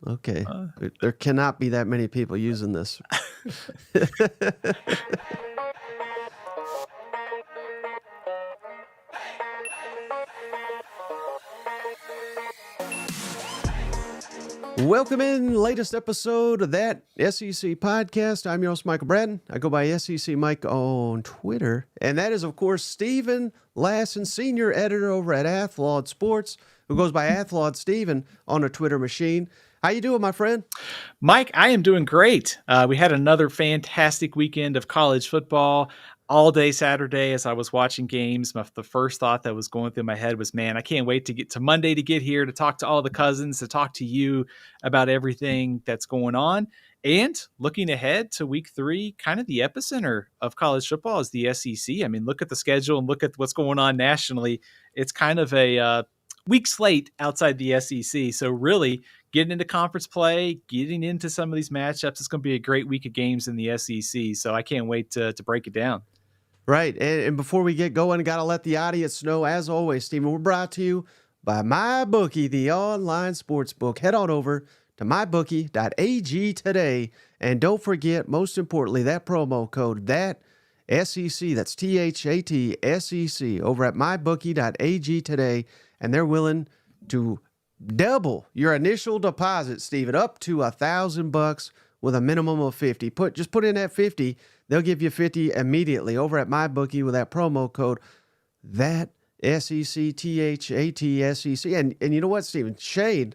Okay. There cannot be that many people using this. Welcome in, latest episode of that SEC podcast. I'm your host, Michael Bratton. I go by SEC Mike on Twitter. And that is, of course, Stephen Lassan, senior editor over at Athlon Sports, who goes by Athlon Stephen on the Twitter machine. How you doing, my friend? Mike, I am doing great. We had another fantastic weekend of college football. All day Saturday as I was watching games, the first thought that was going through my head was, man, I can't wait to get to Monday to get here to talk to all the cousins, to talk to you about everything that's going on. And looking ahead to week 3, kind of the epicenter of college football is the SEC. I mean, look at the schedule and look at what's going on nationally. It's kind of a weak slate outside the SEC. So really getting into conference play, getting into some of these matchups, it's going to be a great week of games in the SEC. So I can't wait to break it down. Right. And before we get going, got to let the audience know, as always, Stephen, we're brought to you by MyBookie, the online sports book. Head on over to mybookie.ag today. And don't forget, most importantly, that promo code, that SEC, that's THAT-SEC, over at mybookie.ag today. And they're willing to double your initial deposit, Stephen, up to $1,000 with a minimum of 50. Just put in that 50. They'll give you 50 immediately over at MyBookie with that promo code, that SEC, THAT-SEC. And you know what, Stephen? Shade,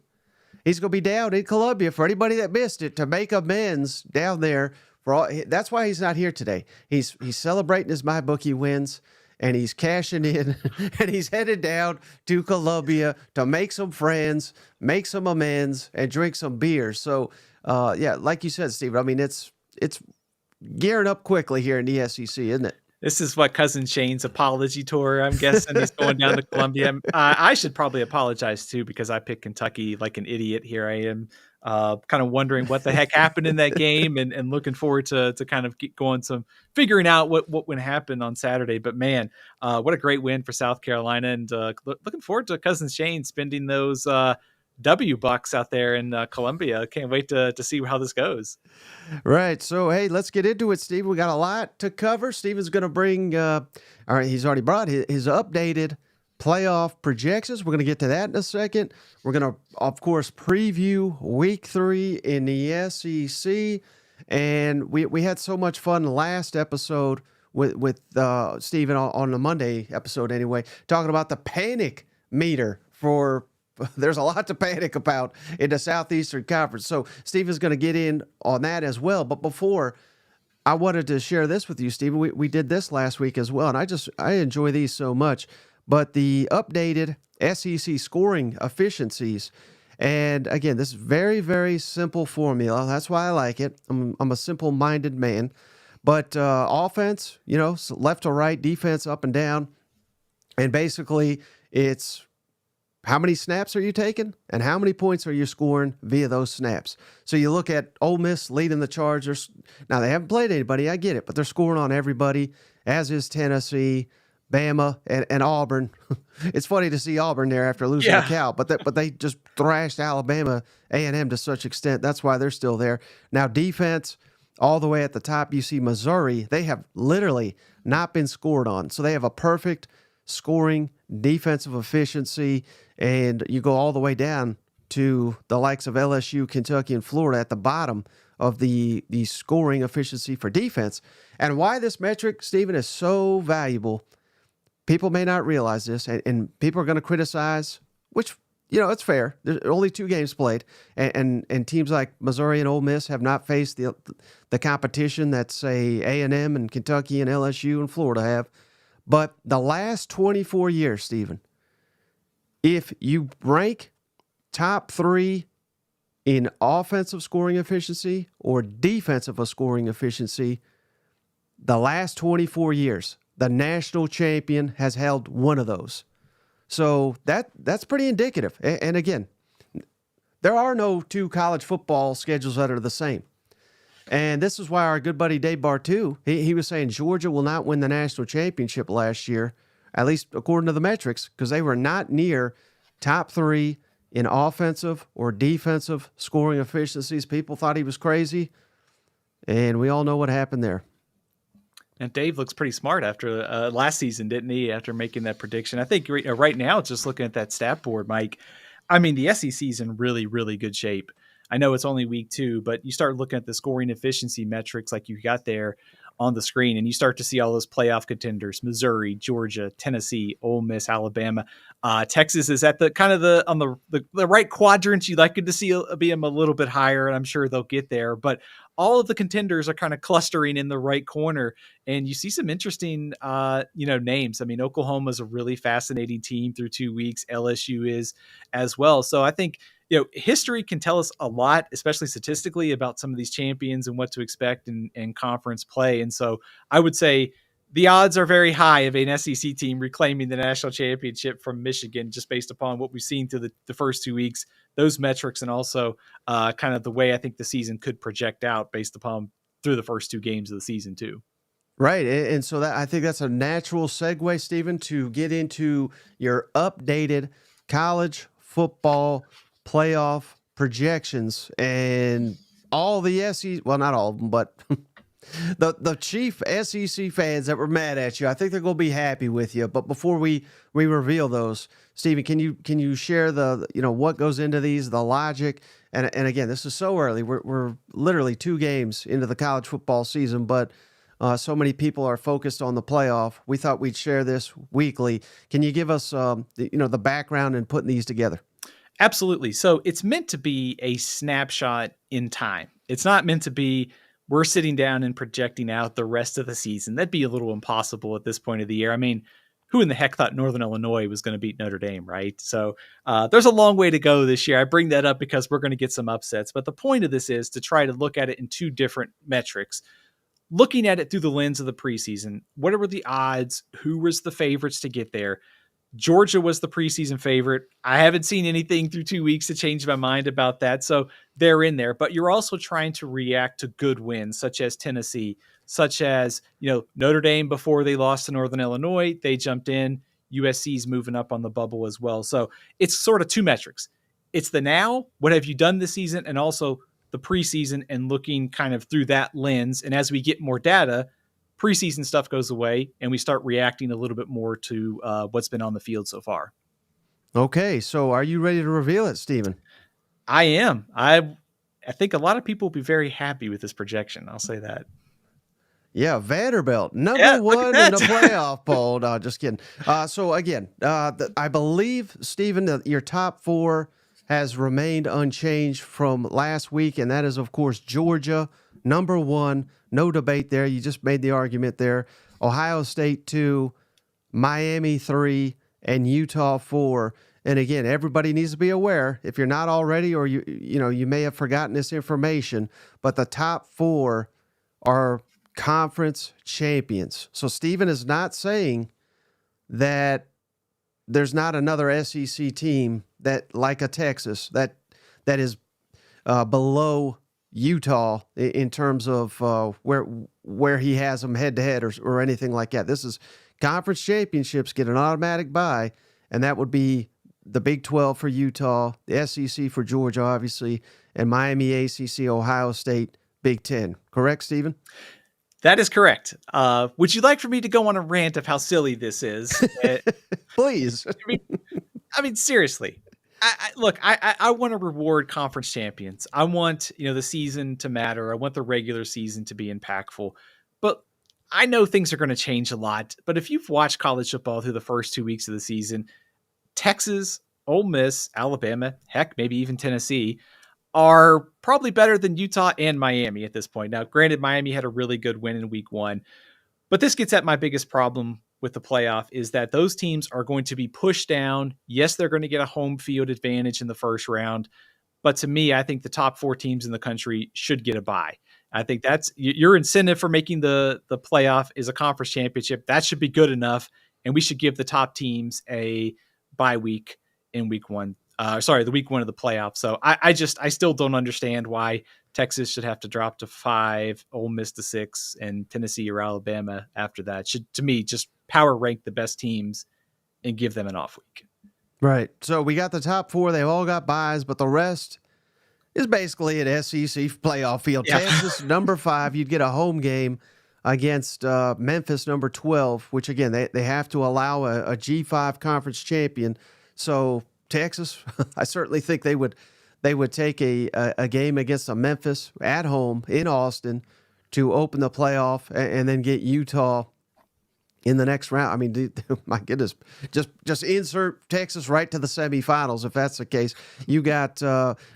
he's going to be down in Columbia for anybody that missed it to make amends down there. For all. That's why he's not here today. He's celebrating his MyBookie wins, and he's cashing in, and he's headed down to Columbia to make some friends, make some amends, and drink some beer. So, yeah, like you said, Stephen, I mean, it's gearing up quickly here in the SEC, isn't it? This is what Cousin Shane's apology tour, I'm guessing. He's going down to Columbia. I should probably apologize, too, because I picked Kentucky like an idiot. Here I am kind of wondering what the heck happened in that game and looking forward to kind of figuring out what would happen on Saturday. But, man, what a great win for South Carolina. And looking forward to Cousin Shane spending those W bucks out there in Columbia. Can't wait to see how this goes. Right. So, hey, let's get into it, Steve. We got a lot to cover. Steven's going to bring, all right, he's already brought his updated playoff projections. We're going to get to that in a second. We're going to, of course, preview week 3 in the SEC. And we had so much fun last episode with Steven on the Monday episode anyway, talking about the panic meter for there's a lot to panic about in the Southeastern Conference. So Stephen's going to get in on that as well. But before, I wanted to share this with you, Stephen. We did this last week as well, and I enjoy these so much. But the updated SEC scoring efficiencies, and again, this is very, very simple formula. That's why I like it. I'm a simple-minded man. But offense, left to right, defense up and down, and basically it's how many snaps are you taking and how many points are you scoring via those snaps? So you look at Ole Miss leading the Chargers. Now, they haven't played anybody, I get it, but they're scoring on everybody, as is Tennessee, Bama, and Auburn. It's funny to see Auburn there after losing the Cal, but they just thrashed Alabama A&M to such extent. That's why they're still there. Now, defense, all the way at the top, you see Missouri. They have literally not been scored on. So they have a perfect scoring defensive efficiency, and you go all the way down to the likes of LSU, Kentucky, and Florida at the bottom of the scoring efficiency for defense. And why this metric, Stephen, is so valuable, people may not realize this, and people are going to criticize, which, it's fair. There's only 2 games played, and teams like Missouri and Ole Miss have not faced the competition that, say, A&M and Kentucky and LSU and Florida have. But the last 24 years, Stephen, if you rank top 3 in offensive scoring efficiency or defensive scoring efficiency, the last 24 years, the national champion has held one of those. So that's pretty indicative. And again, there are no 2 college football schedules that are the same. And this is why our good buddy Dave Bartu, he was saying Georgia will not win the national championship last year, at least according to the metrics, because they were not near top 3 in offensive or defensive scoring efficiencies. People thought he was crazy, and we all know what happened there. And Dave looks pretty smart after last season, didn't he? After making that prediction, I think right now, just looking at that stat board, Mike. I mean, the SEC is in really, really good shape. I know it's only week 2, but you start looking at the scoring efficiency metrics like you got there on the screen, and you start to see all those playoff contenders: Missouri, Georgia, Tennessee, Ole Miss, Alabama. Texas is at the kind of on the right quadrant. You'd like it to see be them a little bit higher, and I'm sure they'll get there. But all of the contenders are kind of clustering in the right corner, and you see some interesting, names. I mean, Oklahoma's a really fascinating team through 2 weeks. LSU is as well. So I think, history can tell us a lot, especially statistically, about some of these champions and what to expect in conference play. And so I would say the odds are very high of an SEC team reclaiming the national championship from Michigan, just based upon what we've seen through the first 2 weeks, those metrics, and also kind of the way I think the season could project out based upon through the first 2 games of the season too. Right. And so I think that's a natural segue, Stephen, to get into your updated college football playoff projections and all the SEC, well, not all of them, but the chief SEC fans that were mad at you, I think they're going to be happy with you. But before we reveal those, Stephen, can you share the what goes into these, the logic? And again, this is so early. We're literally 2 games into the college football season, but so many people are focused on the playoff. We thought we'd share this weekly. Can you give us the background in putting these together? Absolutely. So it's meant to be a snapshot in time. It's not meant to be we're sitting down and projecting out the rest of the season. That'd be a little impossible at this point of the year. I mean, who in the heck thought Northern Illinois was going to beat Notre Dame, right? So there's a long way to go this year. I bring that up because we're going to get some upsets. But the point of this is to try to look at it in 2 different metrics. Looking at it through the lens of the preseason, what were the odds? Who was the favorites to get there? Georgia was the preseason favorite. I haven't seen anything through 2 weeks to change my mind about that. So they're in there, but you're also trying to react to good wins, such as Tennessee, such as, Notre Dame before they lost to Northern Illinois. They jumped in. USC's moving up on the bubble as well. So it's sort of 2 metrics. It's the now, what have you done this season? And also the preseason and looking kind of through that lens. And as we get more data, preseason stuff goes away and we start reacting a little bit more to what's been on the field so far. Okay, so are you ready to reveal it, Stephen? I am. I think a lot of people will be very happy with this projection. I'll say that. Yeah, Vanderbilt, number 1 in the playoff poll. No, just kidding. So again, I believe, Stephen, that your top 4 has remained unchanged from last week, and that is, of course, Georgia, number 1. No debate there. You just made the argument there. Ohio State 2, Miami 3, and Utah 4. And again, everybody needs to be aware, if you're not already, or you may have forgotten this information, but the top 4 are conference champions. So Stephen is not saying that there's not another SEC team that, like a Texas, that is below Utah in terms of where he has them head to head or anything like that. This is conference championships get an automatic bye, and that would be the Big 12 for Utah, the SEC for Georgia, obviously, and Miami, ACC, Ohio State, Big 10. Correct, Stephen? That is correct. Would you like for me to go on a rant of how silly this is? Please. I mean, seriously. I want to reward conference champions. I want, the season to matter. I want the regular season to be impactful. But I know things are going to change a lot. But if you've watched college football through the first 2 weeks of the season, Texas, Ole Miss, Alabama, heck, maybe even Tennessee are probably better than Utah and Miami at this point. Now, granted, Miami had a really good win in week 1. But this gets at my biggest problem with the playoff is that those teams are going to be pushed down. Yes, they're going to get a home field advantage in the first round. But to me, I think the top 4 teams in the country should get a bye. I think that's your incentive for making the playoff is a conference championship. That should be good enough. And we should give the top teams a bye week in week 1. The week 1 of the playoff. So I still don't understand why Texas should have to drop to 5, Ole Miss to 6, and Tennessee or Alabama after that. Should, to me, just power rank the best teams and give them an off week. Right. So we got the top four. They've all got buys, but the rest is basically an SEC playoff field. Yeah. Texas, number 5, you'd get a home game against Memphis, number 12, which, again, they have to allow a G5 conference champion. So Texas, I certainly think they would take a game against a Memphis at home in Austin to open the playoff and then get Utah in the next round. I mean, my goodness, just insert Texas right to the semifinals if that's the case. You got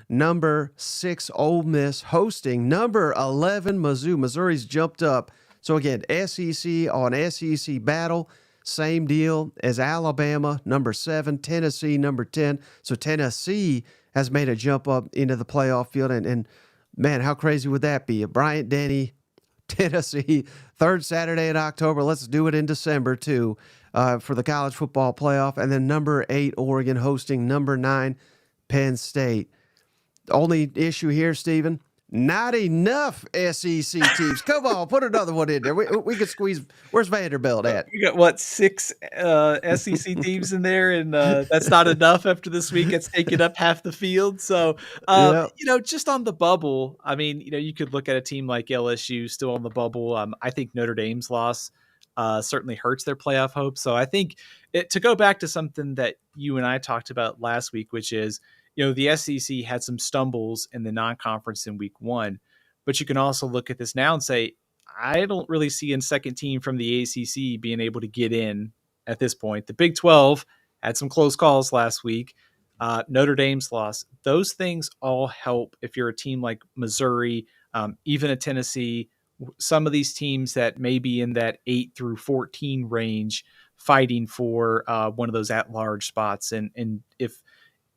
number 6 Ole Miss hosting number 11 Mizzou. Missouri's jumped up. So again, SEC on SEC battle. Same deal as Alabama, number 7, Tennessee, number 10. So Tennessee has made a jump up into the playoff field. And man, how crazy would that be? Bryant Denny, Tennessee, third Saturday in October. Let's do it in December, too, for the college football playoff. And then number 8, Oregon hosting number 9, Penn State. The only issue here, Stephen, not enough SEC teams. Come on, put another one in there. We could squeeze. Where's Vanderbilt at? You got, what, 6 SEC teams in there, and that's not enough after this week. It's taken up half the field. So, just on the bubble, I mean, you could look at a team like LSU still on the bubble. I think Notre Dame's loss certainly hurts their playoff hopes. So I think to go back to something that you and I talked about last week, which is, the SEC had some stumbles in the non-conference in week 1, but you can also look at this now and say, I don't really see a second team from the ACC being able to get in at this point. The Big 12 had some close calls last week. Notre Dame's loss. Those things all help if you're a team like Missouri, even a Tennessee, some of these teams that may be in that 8 through 14 range fighting for one of those at-large spots. And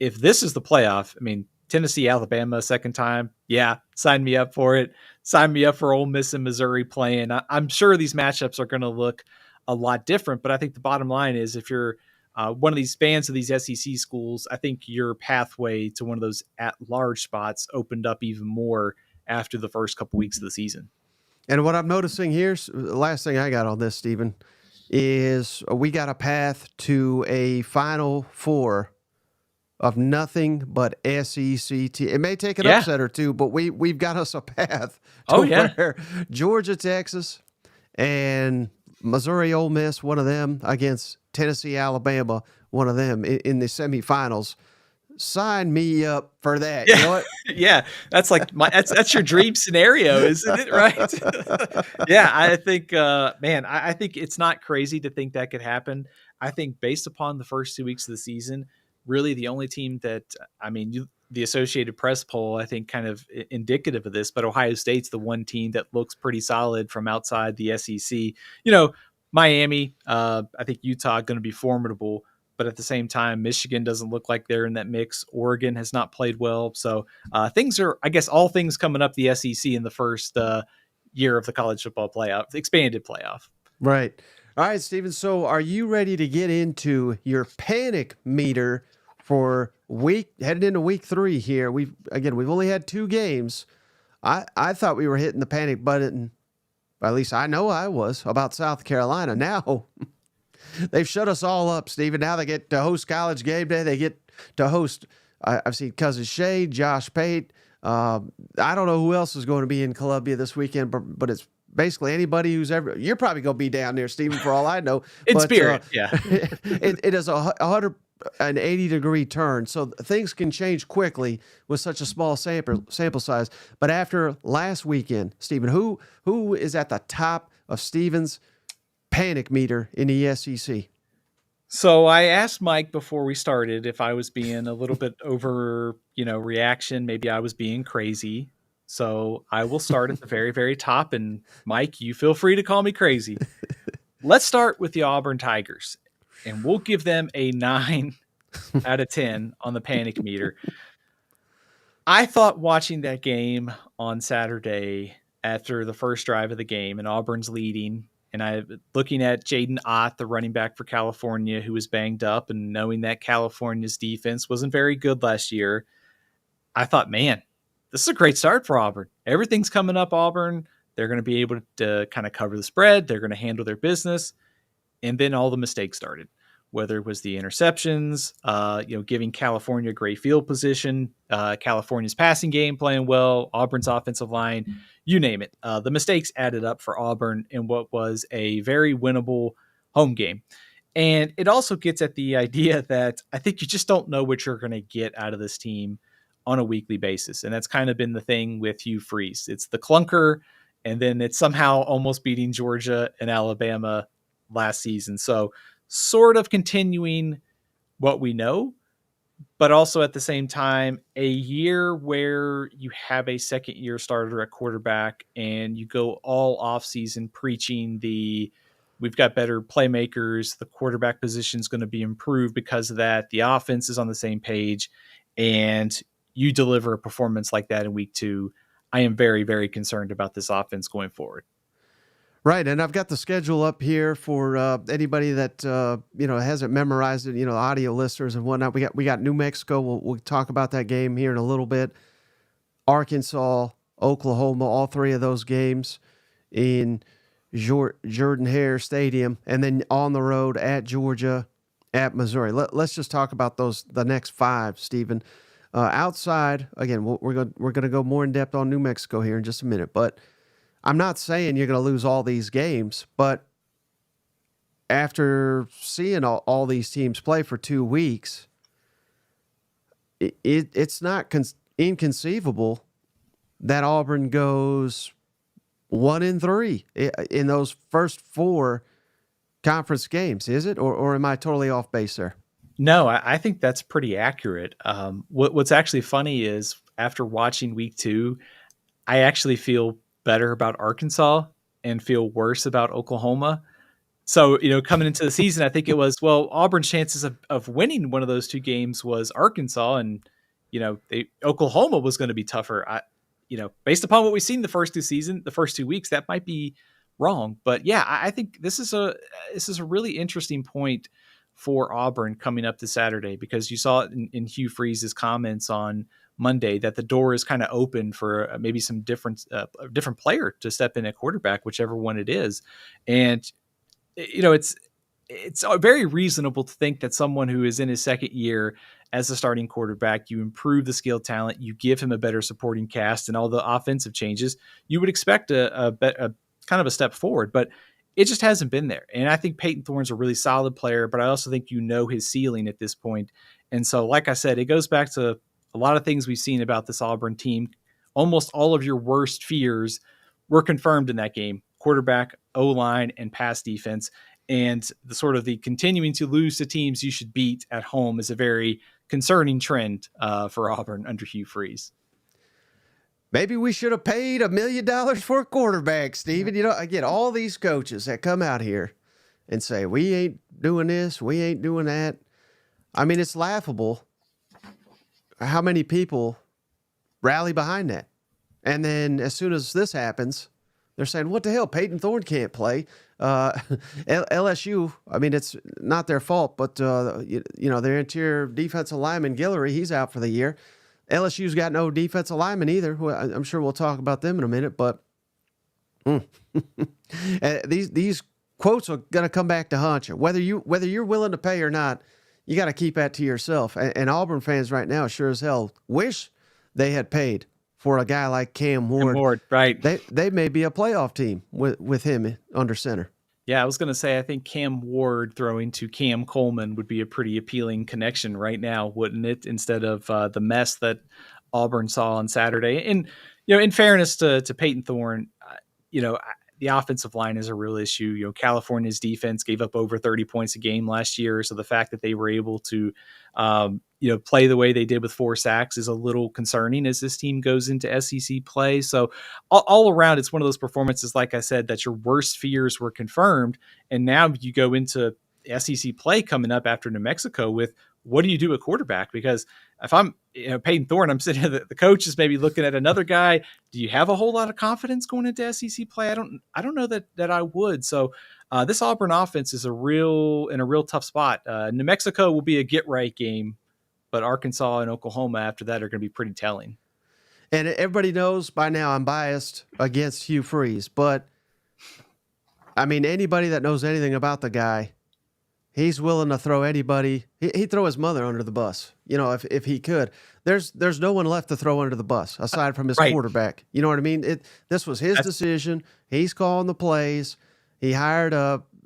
if this is the playoff, I mean, Tennessee, Alabama, second time, yeah, sign me up for it. Sign me up for Ole Miss and Missouri playing. I'm sure these matchups are going to look a lot different, but I think the bottom line is if you're one of these fans of these SEC schools, I think your pathway to one of those at-large spots opened up even more after the first couple weeks of the season. And what I'm noticing here, the last thing I got on this, Stephen, is we got a path to a Final Four of nothing but SEC team. It may take an upset or two, but we've got us a path to where Georgia, Texas, and Missouri, Ole Miss, one of them, against Tennessee, Alabama, one of them in the semifinals. Sign me up for that. Yeah. You know what? Yeah, that's like that's your dream scenario, isn't it? Right? Yeah, I think, I think it's not crazy to think that could happen. I think based upon the first 2 weeks of the season, really the only team that, the Associated Press poll, I think, kind of indicative of this, but Ohio State's the one team that looks pretty solid from outside the SEC. Miami, I think Utah going to be formidable, but at the same time, Michigan doesn't look like they're in that mix. Oregon has not played well. So things are, I guess, all things coming up the SEC in the first year of the college football playoff, the expanded playoff. Right. All right, Stephen. So are you ready to get into your panic meter for headed into week 3 here? We've only had 2 games. I thought we were hitting the panic button. At least I know I was about South Carolina. Now they've shut us all up, Stephen. Now they get to host College Game Day. They get to host. I've seen Cousin Shay, Josh Pate. I don't know who else is going to be in Columbia this weekend, but it's basically anybody who's ever. You're probably going to be down there, Stephen, for all I know. In spirit, yeah. It is a 180-degree turn, so things can change quickly with such a small sample size. But after last weekend, Stephen, who is at the top of Stephen's panic meter in the SEC? So I asked Mike before we started if I was being a little bit over, reaction. Maybe I was being crazy. So I will start at the very, very top. And Mike, you feel free to call me crazy. Let's start with the Auburn Tigers, and we'll give them a 9 out of 10 on the panic meter. I thought watching that game on Saturday after the first drive of the game and Auburn's leading, and looking at Jaden Ott, the running back for California, who was banged up, and knowing that California's defense wasn't very good last year, I thought, man, this is a great start for Auburn. Everything's coming up Auburn. They're going to be able to kind of cover the spread. They're going to handle their business. And then all the mistakes started. whether it was the interceptions, giving California great field position, California's passing game playing well, Auburn's offensive line, you name it. The mistakes added up for Auburn in what was a very winnable home game. And it also gets at the idea that I think you just don't know what you're going to get out of this team on a weekly basis. And that's kind of been the thing with Hugh Freeze. It's the clunker, and then it's somehow almost beating Georgia and Alabama last season. So sort of continuing what we know, but also at the same time, a year where you have a second year starter at quarterback and you go all off season preaching we've got better playmakers. The quarterback position is going to be improved because of that. The offense is on the same page, and you deliver a performance like that in week 2. I am very, very concerned about this offense going forward. Right, and I've got the schedule up here for anybody that hasn't memorized it. Audio listeners and whatnot. We got New Mexico. We'll talk about that game here in a little bit. Arkansas, Oklahoma, all 3 of those games in Jordan-Hare Stadium, and then on the road at Georgia, at Missouri. Let's just talk about the next 5, Stephen. Outside, again, we're going to go more in depth on New Mexico here in just a minute, but I'm not saying you're going to lose all these games, but after seeing all these teams play for 2 weeks, it's not inconceivable that Auburn goes 1-3 in those first 4 conference games, is it? Or am I totally off base there? No, I think that's pretty accurate. What's actually funny is after watching week 2, I actually feel better about Arkansas and feel worse about Oklahoma. So, coming into the season, I think it was, Auburn's chances of winning one of those 2 games was Arkansas, and, Oklahoma was going to be tougher. Based upon what we've seen the first 2 weeks, that might be wrong. But yeah, I think this is a really interesting point for Auburn coming up this Saturday, because you saw it in Hugh Freeze's comments on Monday that the door is kind of open for maybe some different player to step in at quarterback, whichever one it is. And, it's very reasonable to think that someone who is in his second year as a starting quarterback, you improve the skill talent, you give him a better supporting cast and all the offensive changes, you would expect a kind of a step forward, but it just hasn't been there. And I think Peyton Thorne's a really solid player, but I also think his ceiling at this point. And so, like I said, it goes back to a lot of things we've seen about this Auburn team. Almost all of your worst fears were confirmed in that game: quarterback, O-line, and pass defense. And the continuing to lose to teams you should beat at home is a very concerning trend for Auburn under Hugh Freeze. Maybe we should have paid $1 million for a quarterback, Stephen. Again, all these coaches that come out here and say, we ain't doing this, we ain't doing that. I mean, it's laughable how many people rally behind that. And then as soon as this happens, they're saying, what the hell, Peyton Thorne can't play. LSU, I mean, it's not their fault, but, their interior defensive lineman, Guillory, he's out for the year. LSU's got no defensive lineman either. I'm sure we'll talk about them in a minute, but these quotes are going to come back to haunt you. Whether you're willing to pay or not, you got to keep that to yourself. And Auburn fans right now sure as hell wish they had paid for a guy like Cam Ward. Right. They may be a playoff team with him under center. Yeah, I was going to say, I think Cam Ward throwing to Cam Coleman would be a pretty appealing connection right now, wouldn't it? Instead of the mess that Auburn saw on Saturday. And, in fairness to Peyton Thorne, the offensive line is a real issue. California's defense gave up over 30 points a game last year. So the fact that they were able to, play the way they did with 4 sacks is a little concerning as this team goes into SEC play. So all around, it's one of those performances, like I said, that your worst fears were confirmed. And now you go into SEC play coming up after New Mexico with, what do you do at quarterback? Because if I'm Peyton Thorne, I'm sitting here, the coach is maybe looking at another guy. Do you have a whole lot of confidence going into SEC play? I don't know that I would. So this Auburn offense is in a real tough spot. New Mexico will be a get right game, but Arkansas and Oklahoma after that are going to be pretty telling. And everybody knows by now I'm biased against Hugh Freeze, but I mean, anybody that knows anything about the guy, he's willing to throw anybody. He'd throw his mother under the bus, if he could. There's no one left to throw under the bus aside from his Right. quarterback. You know what I mean? This was his decision. He's calling the plays. He hired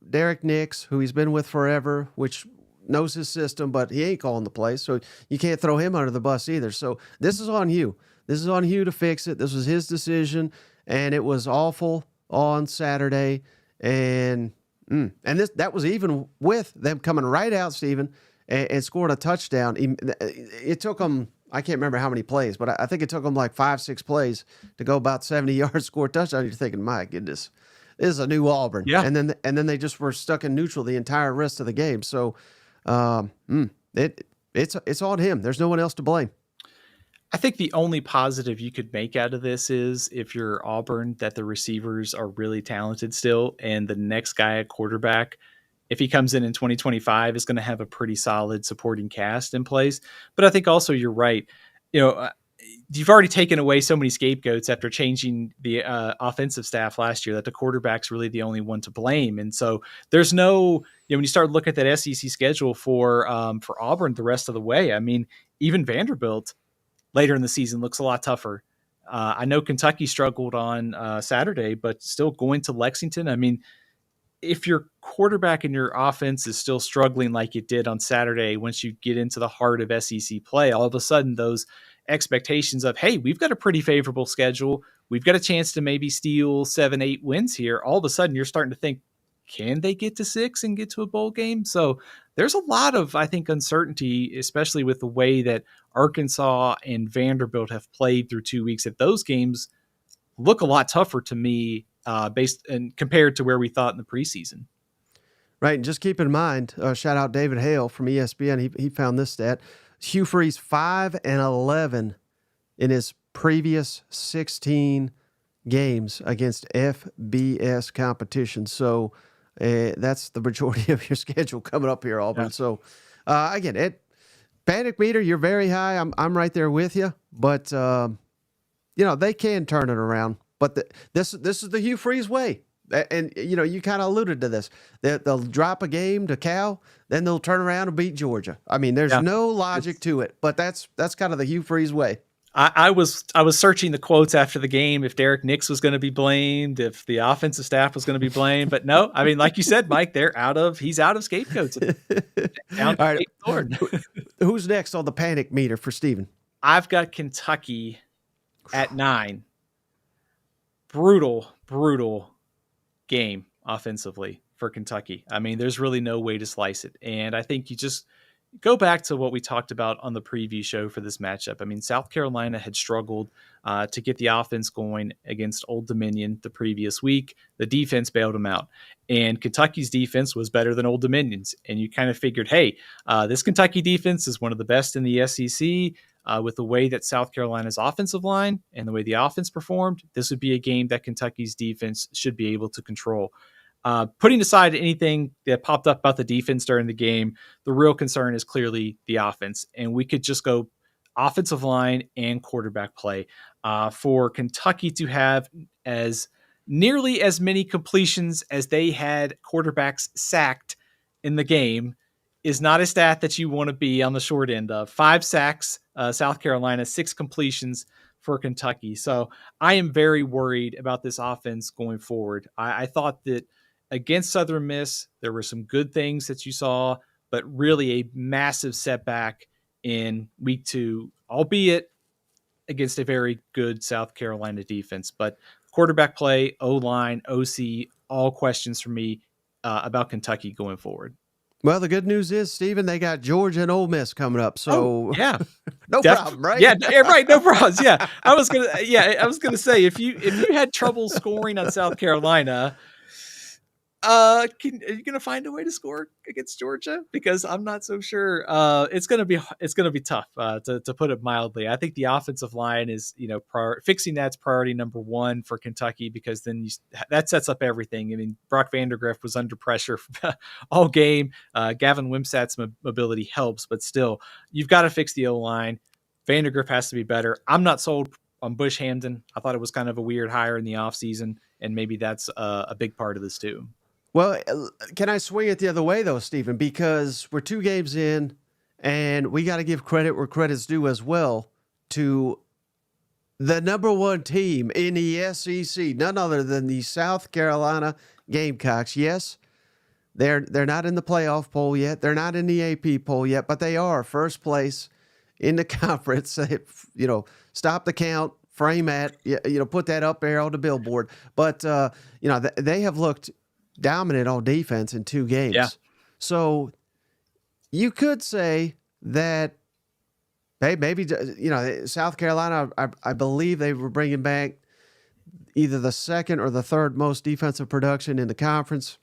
Derek Nix, who he's been with forever, which knows his system, but he ain't calling the plays, so you can't throw him under the bus either. So this is on you. This is on you to fix it. This was his decision, and it was awful on Saturday. And that was even with them coming right out, Stephen, and scoring a touchdown. It took them, I can't remember how many plays, but I think it took them like 5-6 plays to go about 70 yards, score a touchdown. You're thinking, my goodness, this is a new Auburn. Yeah. And then they just were stuck in neutral the entire rest of the game. So it's on him. There's no one else to blame. I think the only positive you could make out of this is if you're Auburn, that the receivers are really talented still, and the next guy at quarterback, if he comes in 2025, is going to have a pretty solid supporting cast in place. But I think also you're right. You've already taken away so many scapegoats after changing the offensive staff last year that the quarterback's really the only one to blame. And so there's no, when you start looking at that SEC schedule for Auburn the rest of the way, I mean, even Vanderbilt later in the season looks a lot tougher. I know Kentucky struggled on Saturday, but still going to Lexington. I mean, if your quarterback and your offense is still struggling like it did on Saturday, once you get into the heart of SEC play, all of a sudden those expectations of, hey, we've got a pretty favorable schedule, we've got a chance to maybe steal 7-8 wins here. All of a sudden you're starting to think, can they get to 6 and get to a bowl game? So there's a lot of, I think, uncertainty, especially with the way that Arkansas and Vanderbilt have played through 2 weeks. That those games look a lot tougher to me, based and compared to where we thought in the preseason. Right, and just keep in mind, shout out David Hale from ESPN. He found this stat: Hugh Freeze 5-11 in his previous 16 games against FBS competition. So that's the majority of your schedule coming up here, Auburn. Yeah. So again, panic meter, you're very high. I'm right there with you, but they can turn it around. But this is the Hugh Freeze way. And, you kind of alluded to this. They'll drop a game to Cal, then they'll turn around and beat Georgia. I mean, there's no logic to it, but that's kind of the Hugh Freeze way. I was searching the quotes after the game, if Derek Nix was going to be blamed, if the offensive staff was going to be blamed, but no, I mean, like you said, Mike, he's out of scapegoats. All right. Who's next on the panic meter for Stephen? I've got Kentucky at 9. Brutal game offensively for Kentucky. I mean, there's really no way to slice it. And I think you just go back to what we talked about on the preview show for this matchup. I mean, South Carolina had struggled to get the offense going against Old Dominion the previous week. The defense bailed them out. And Kentucky's defense was better than Old Dominion's. And you kind of figured, hey, this Kentucky defense is one of the best in the SEC. With the way that South Carolina's offensive line and the way the offense performed, this would be a game that Kentucky's defense should be able to control. Putting aside anything that popped up about the defense during the game, the real concern is clearly the offense. And we could just go offensive line and quarterback play. For Kentucky to have as nearly as many completions as they had quarterbacks sacked in the game is not a stat that you want to be on the short end of. 5 sacks, South Carolina, 6 completions for Kentucky. So I am very worried about this offense going forward. I thought that against Southern Miss, there were some good things that you saw, but really a massive setback in week 2, albeit against a very good South Carolina defense. But quarterback play, O-line, OC, all questions for me about Kentucky going forward. Well, the good news is, Stephen, they got Georgia and Ole Miss coming up. So yeah, no problem, right? Yeah, right, no problems. Yeah, I was gonna say if you had trouble scoring on South Carolina, are you gonna find a way to score against Georgia? Because I'm not so sure. It's gonna be tough, to put it mildly. I think the offensive line is fixing that's priority number 1 for Kentucky, because then that sets up everything. I mean, Brock Vandagriff was under pressure all game. Gavin Wimsatt's mobility helps, but still, you've got to fix the O-line. Vandagriff has to be better. I'm not sold on Bush Hamden. I thought it was kind of a weird hire in the offseason, and maybe that's a big part of this too. Well, can I swing it the other way, though, Stephen? Because we're 2 games in, and we got to give credit where credit's due as well to the number one team in the SEC, none other than the South Carolina Gamecocks. Yes, they're not in the playoff poll yet. They're not in the AP poll yet, but they are first place in the conference. Stop the count, frame at, put that up there on the billboard. But, they have looked dominant on defense in 2 games. Yeah. So you could say that, hey, maybe, South Carolina, I believe they were bringing back either the second or the third most defensive production in the conference.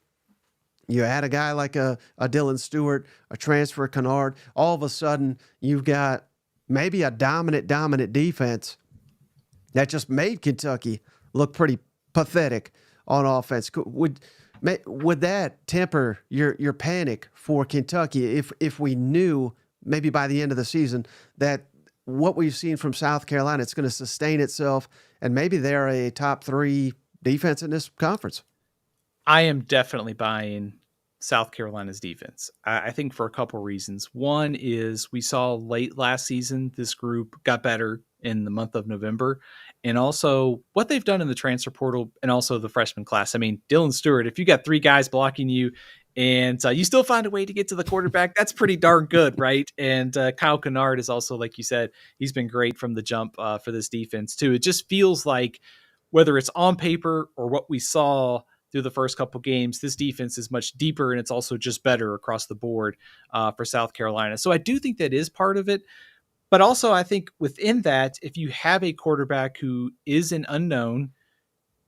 You add a guy like a Dylan Stewart, a transfer Kennard, all of a sudden you've got maybe a dominant defense that just made Kentucky look pretty pathetic on offense. Would that temper your panic for Kentucky if we knew maybe by the end of the season that what we've seen from South Carolina, it's going to sustain itself, and maybe they're a top 3 defense in this conference? I am definitely buying South Carolina's defense. I think for a couple reasons. One is we saw late last season, this group got better in the month of November, and also what they've done in the transfer portal and also the freshman class. I mean, Dylan Stewart, if you got 3 guys blocking you and you still find a way to get to the quarterback, that's pretty darn good, right? And Kyle Kennard is also, like you said, he's been great from the jump for this defense too. It just feels like whether it's on paper or what we saw through the first couple games, this defense is much deeper and it's also just better across the board for South Carolina. So I do think that is part of it. But also I think within that, if you have a quarterback who is an unknown,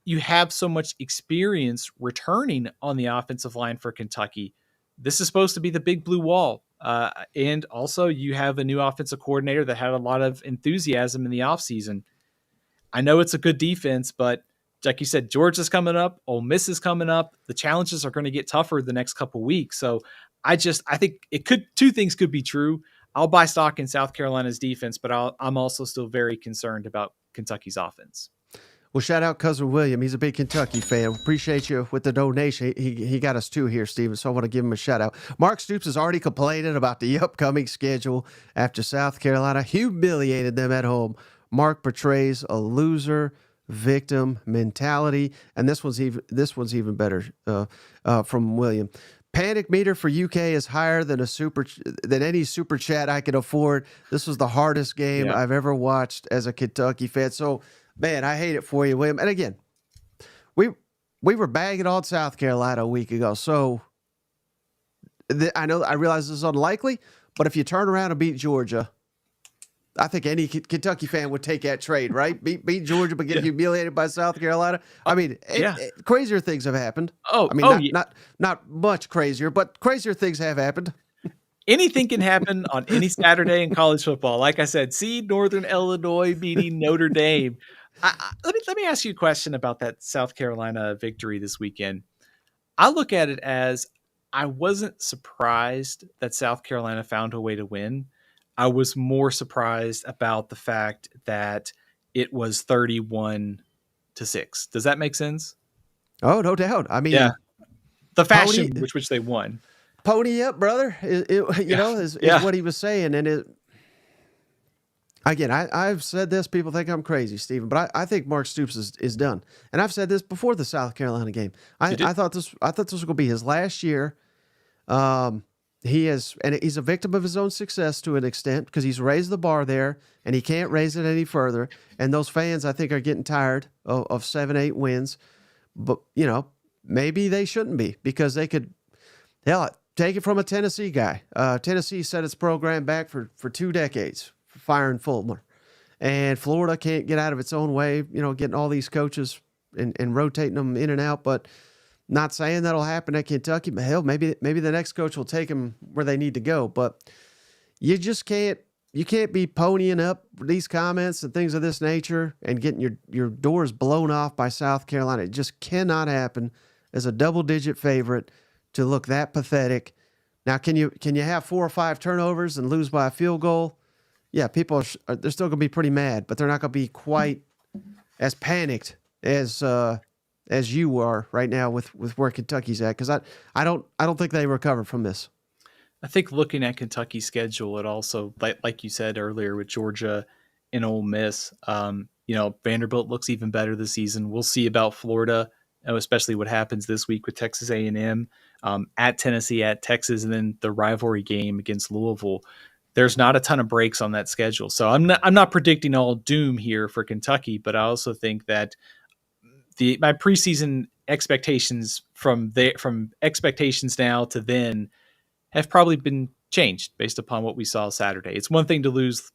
you have so much experience returning on the offensive line for Kentucky. This is supposed to be the big blue wall. And also you have a new offensive coordinator that had a lot of enthusiasm in the offseason. I know it's a good defense, but like you said, Georgia's coming up, Ole Miss is coming up. The challenges are going to get tougher the next couple weeks. So I think 2 things could be true. I'll buy stock in South Carolina's defense, but I'm also still very concerned about Kentucky's offense. Well, shout out Cousin William. He's a big Kentucky fan. Appreciate you with the donation. He got us 2 here, Steven, so I want to give him a shout out. Mark Stoops is already complaining about the upcoming schedule after South Carolina humiliated them at home. Mark portrays a loser victim mentality, and this one's even better from William. Panic meter for UK is higher than any super chat I could afford. This was the hardest game I've ever watched as a Kentucky fan. So, man, I hate it for you, William. And again, we were bagging on South Carolina a week ago. So I realize this is unlikely, but if you turn around and beat Georgia, I think any Kentucky fan would take that trade, right? Beat Georgia, but get humiliated by South Carolina. I mean, crazier things have happened. Not much crazier, but crazier things have happened. Anything can happen on any Saturday in college football. Like I said, see Northern Illinois beating Notre Dame. Let me ask you a question about that South Carolina victory this weekend. I look at it as I wasn't surprised that South Carolina found a way to win. I was more surprised about the fact that it was 31-6. Does that make sense? Oh, no doubt. I mean, the fashion which they won. Pony up, brother. Is what he was saying. And again, I've said this. People think I'm crazy, Stephen, but I think Mark Stoops is done. And I've said this before the South Carolina game. I thought this was going to be his last year. He's a victim of his own success to an extent because he's raised the bar there and he can't raise it any further. And those fans, I think, are getting tired of 7-8 wins. But, maybe they shouldn't be because they could, take it from a Tennessee guy. Tennessee set its program back for 2 decades, firing Fulmer. And Florida can't get out of its own way, getting all these coaches and rotating them in and out. But not saying that'll happen at Kentucky, but hell, maybe the next coach will take them where they need to go. But you just can't be ponying up these comments and things of this nature and getting your doors blown off by South Carolina. It just cannot happen as a double-digit favorite to look that pathetic. Now, can you have 4 or 5 turnovers and lose by a field goal? Yeah, people they're still going to be pretty mad, but they're not going to be quite as panicked as as you are right now with where Kentucky's at? Because I don't think they recovered from this. I think looking at Kentucky's schedule, it also, like you said earlier with Georgia and Ole Miss, Vanderbilt looks even better this season. We'll see about Florida, especially what happens this week with Texas A&M, at Tennessee, at Texas, and then the rivalry game against Louisville. There's not a ton of breaks on that schedule, so I'm not predicting all doom here for Kentucky, but I also think that my preseason expectations from expectations now to then have probably been changed based upon what we saw Saturday. It's one thing to lose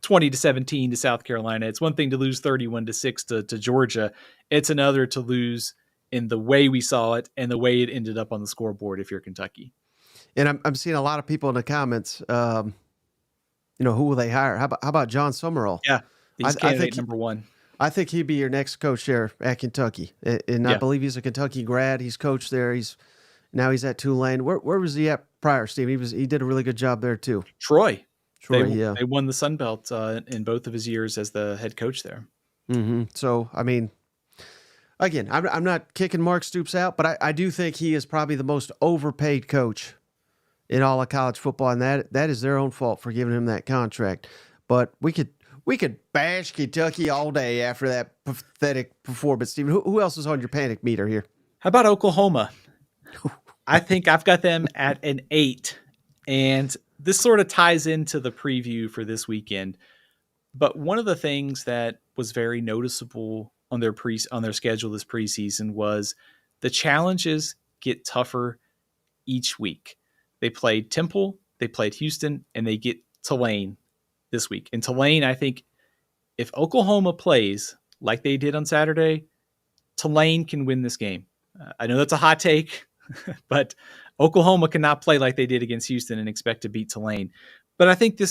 20-17 to South Carolina. It's one thing to lose 31-6 to Georgia. It's another to lose in the way we saw it and the way it ended up on the scoreboard if you're Kentucky. And I'm seeing a lot of people in the comments, who will they hire? How about John Summerall? Yeah, he's candidate number one. I think he'd be your next coach there at Kentucky. And I believe he's a Kentucky grad. He's coached there. Now he's at Tulane. Where was he at prior, Steve? He did a really good job there too. Troy, yeah. They won the Sun Belt in both of his years as the head coach there. Mm-hmm. So, I mean, again, I'm not kicking Mark Stoops out, but I do think he is probably the most overpaid coach in all of college football, and that is their own fault for giving him that contract. But we could bash Kentucky all day after that pathetic performance. Steven, who else is on your panic meter here? How about Oklahoma? I think I've got them at an 8, and this sort of ties into the preview for this weekend. But one of the things that was very noticeable on their schedule this preseason was the challenges get tougher each week. They played Temple, they played Houston, and they get Tulane this week. And Tulane, I think, if Oklahoma plays like they did on Saturday, Tulane can win this game. I know that's a hot take, but Oklahoma cannot play like they did against Houston and expect to beat Tulane. But I think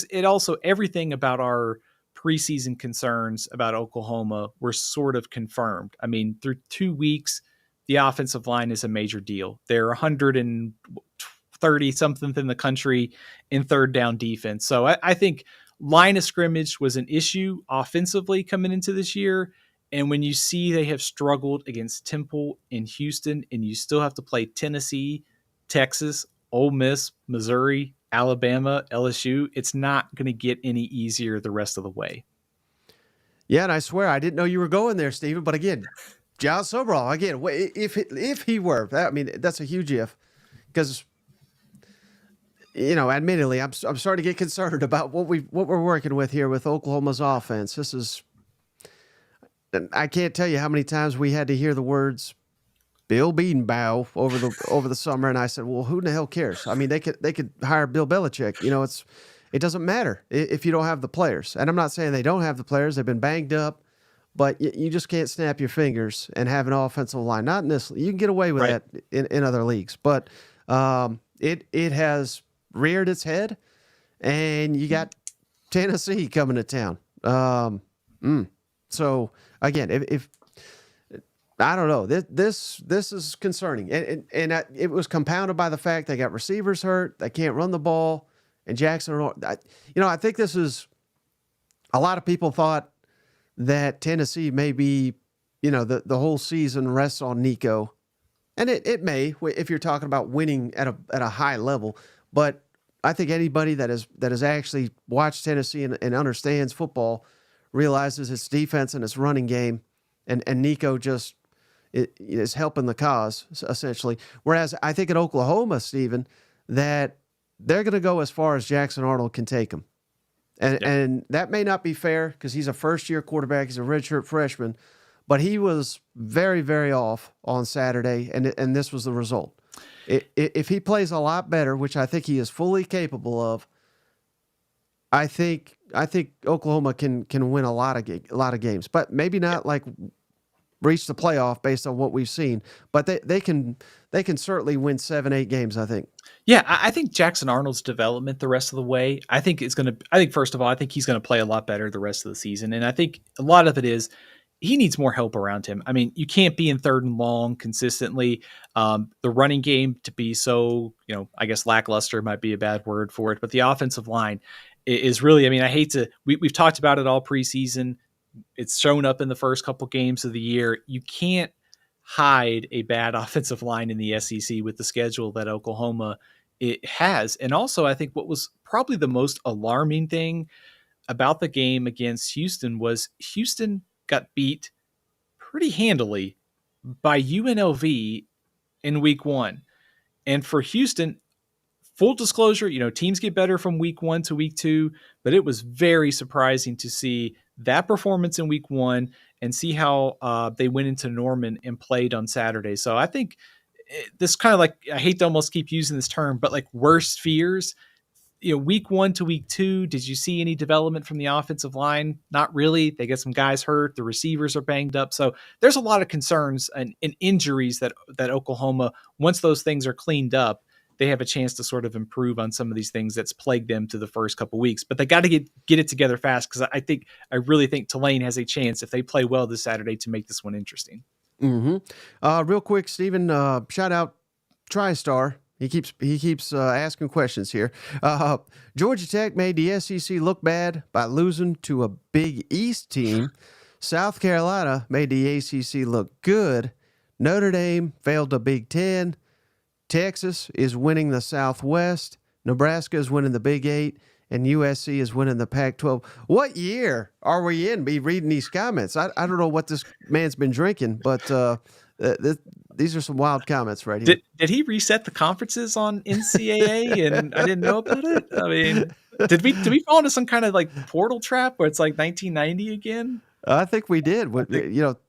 everything about our preseason concerns about Oklahoma were sort of confirmed. I mean, through 2 weeks, the offensive line is a major deal. They're 130 something in the country in third down defense. So I think line of scrimmage was an issue offensively coming into this year. And when you see they have struggled against Temple in Houston, and you still have to play Tennessee, Texas, Ole Miss, Missouri, Alabama, LSU, it's not going to get any easier the rest of the way. Yeah, and I swear I didn't know you were going there, Stephen. But again, John Summerall, again, if he were, I mean, that's a huge if, because admittedly, I'm starting to get concerned about what we're working with here with Oklahoma's offense. This is. I can't tell you how many times we had to hear the words Bill Bedenbaugh over the summer, and I said, "Well, who the hell cares?" I mean, they could hire Bill Belichick. It doesn't matter if you don't have the players. And I'm not saying they don't have the players; they've been banged up, but you just can't snap your fingers and have an offensive line. Not in this. You can get away with that in other leagues, but it has reared its head, and you got Tennessee coming to town. So again, if I don't know, this is concerning, and it was compounded by the fact they got receivers hurt, they can't run the ball, and Jackson. I think this is a lot of people thought that Tennessee may be, the whole season rests on Nico, and it may if you're talking about winning at a high level, but I think anybody that has actually watched Tennessee and understands football realizes its defense and its running game, and Nico just is helping the cause, essentially. Whereas I think at Oklahoma, Stephen, that they're going to go as far as Jackson Arnold can take them. And that may not be fair because he's a first-year quarterback. He's a redshirt freshman. But he was very, very off on Saturday, and this was the result. If he plays a lot better, which I think he is fully capable of, I think Oklahoma can win a lot of games, but maybe not like reach the playoff based on what we've seen. But they can certainly win 7-8 games, I think. Yeah, I think Jackson Arnold's development the rest of the way, I think first of all, I think he's going to play a lot better the rest of the season. And I think a lot of it is he needs more help around him. I mean, you can't be in third and long consistently. The running game to be so, I guess lackluster might be a bad word for it, but the offensive line is really, I mean, we've talked about it all preseason. It's shown up in the first couple games of the year. You can't hide a bad offensive line in the SEC with the schedule that Oklahoma it has. And also, I think what was probably the most alarming thing about the game against Houston was Houston got beat pretty handily by UNLV in week one. And for Houston, full disclosure, teams get better from week one to week two, but it was very surprising to see that performance in week one and see how they went into Norman and played on Saturday. So I think this kind of like, I hate to almost keep using this term, but like worst fears, week one to week two, did you see any development from the offensive line? Not really. They get some guys hurt. The receivers are banged up. So there's a lot of concerns and injuries that Oklahoma, once those things are cleaned up, they have a chance to sort of improve on some of these things that's plagued them to the first couple weeks. But they got to get it together fast, because I really think Tulane has a chance, if they play well this Saturday, to make this one interesting. Real quick, Stephen, shout out TriStar. He keeps asking questions here. Georgia Tech made the SEC look bad by losing to a Big East team. South Carolina made the ACC look good. Notre Dame failed the Big Ten. Texas is winning the Southwest. Nebraska is winning the Big Eight. And USC is winning the Pac-12. What year are we in? Be reading these comments. I don't know what this man's been drinking, but these are some wild comments right here. Did he reset the conferences on NCAA and I didn't know about it? I mean, did we fall into some kind of like portal trap where it's like 1990 again? I think we did.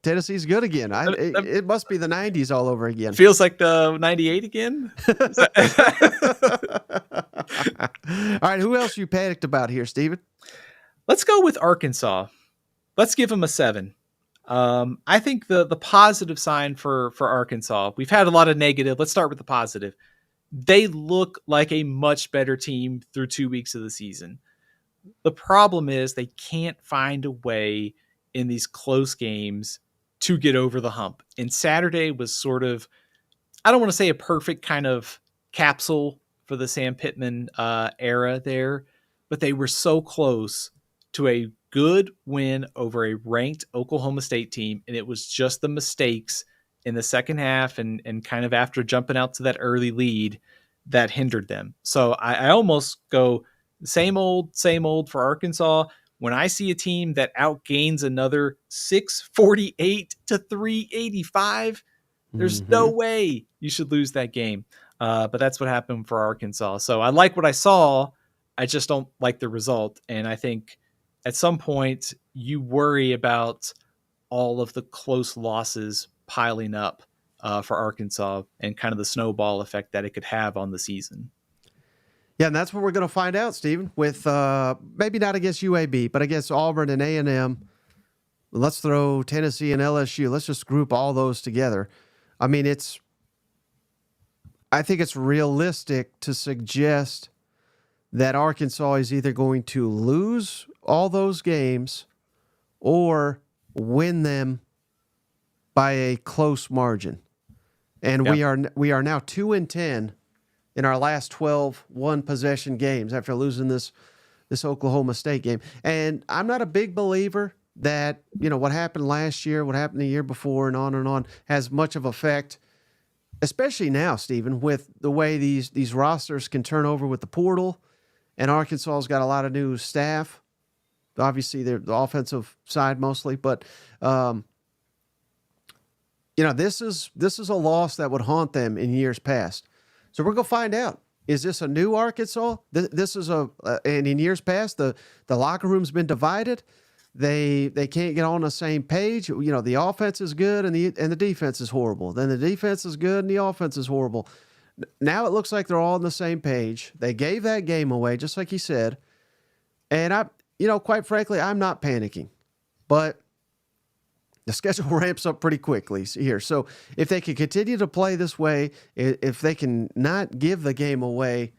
Tennessee's good again. It must be the 90s all over again. Feels like the 98 again. All right, who else you panicked about here, Steven? Let's go with Arkansas. Let's give them a 7. I think the positive sign for Arkansas, we've had a lot of negative. Let's start with the positive. They look like a much better team through 2 weeks of the season. The problem is they can't find a way in these close games to get over the hump. And Saturday was sort of, I don't want to say a perfect kind of capsule for the Sam Pittman era there, but they were so close to a good win over a ranked Oklahoma State team. And it was just the mistakes in the second half and kind of after jumping out to that early lead that hindered them. So I almost go same old for Arkansas. When I see a team that outgains another 648 to 385, there's no way you should lose that game. But that's what happened for Arkansas. So I like what I saw. I just don't like the result. And I think at some point you worry about all of the close losses piling up for Arkansas and kind of the snowball effect that it could have on the season. Yeah, and that's what we're going to find out, Stephen, with maybe not against UAB, but against Auburn and A&M. Let's throw Tennessee and LSU. Let's just group all those together. I mean, I think it's realistic to suggest that Arkansas is either going to lose all those games or win them by a close margin. And Yep. we are now 2-10 in our last 12 one-possession games after losing this Oklahoma State game. And I'm not a big believer that, what happened last year, what happened the year before, and on has much of effect, especially now, Stephen, with the way these rosters can turn over with the portal, and Arkansas's got a lot of new staff. Obviously, they're the offensive side mostly, but this is a loss that would haunt them in years past. So we're going to find out. Is this a new Arkansas? This is and in years past, the locker room's been divided. They can't get on the same page. The offense is good and the defense is horrible. Then the defense is good and the offense is horrible. Now it looks like they're all on the same page. They gave that game away, just like he said. And quite frankly, I'm not panicking. But the schedule ramps up pretty quickly here. So if they can continue to play this way, if they can not give the game away,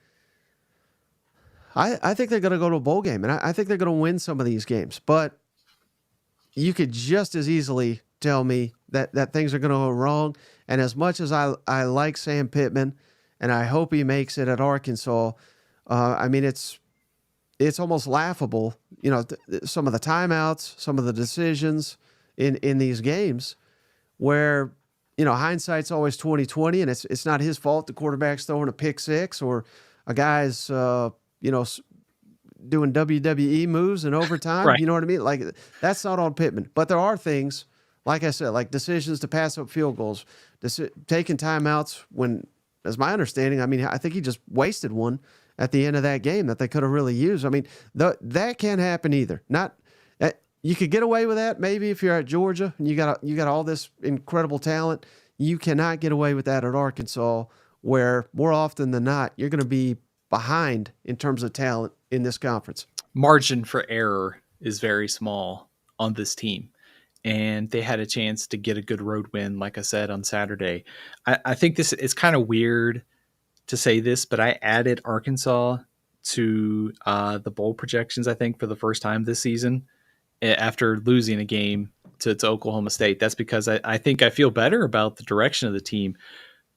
I think they're going to go to a bowl game. And I think they're going to win some of these games. But you could just as easily tell me that things are going to go wrong. And as much as I like Sam Pittman, and I hope he makes it at Arkansas, I mean, it's almost laughable, some of the timeouts, some of the decisions in these games where, hindsight's always 20/20, and it's not his fault the quarterback's throwing a pick six or a guy's doing WWE moves in overtime. Right. You know what I mean? Like, that's not on Pittman. But there are things, like I said, like decisions to pass up field goals, taking timeouts when, as my understanding, I mean, I think he just wasted one at the end of that game that they could have really used. I mean, that can't happen either. Not you could get away with that maybe if you're at Georgia and you got all this incredible talent. You cannot get away with that at Arkansas, where more often than not you're going to be behind in terms of talent in this conference. Margin for error is very small on this team, and they had a chance to get a good road win, like I said, on Saturday. I think this is kind of weird to say this, but I added Arkansas to the bowl projections, I think, for the first time this season after losing a game to Oklahoma State. That's because I think I feel better about the direction of the team.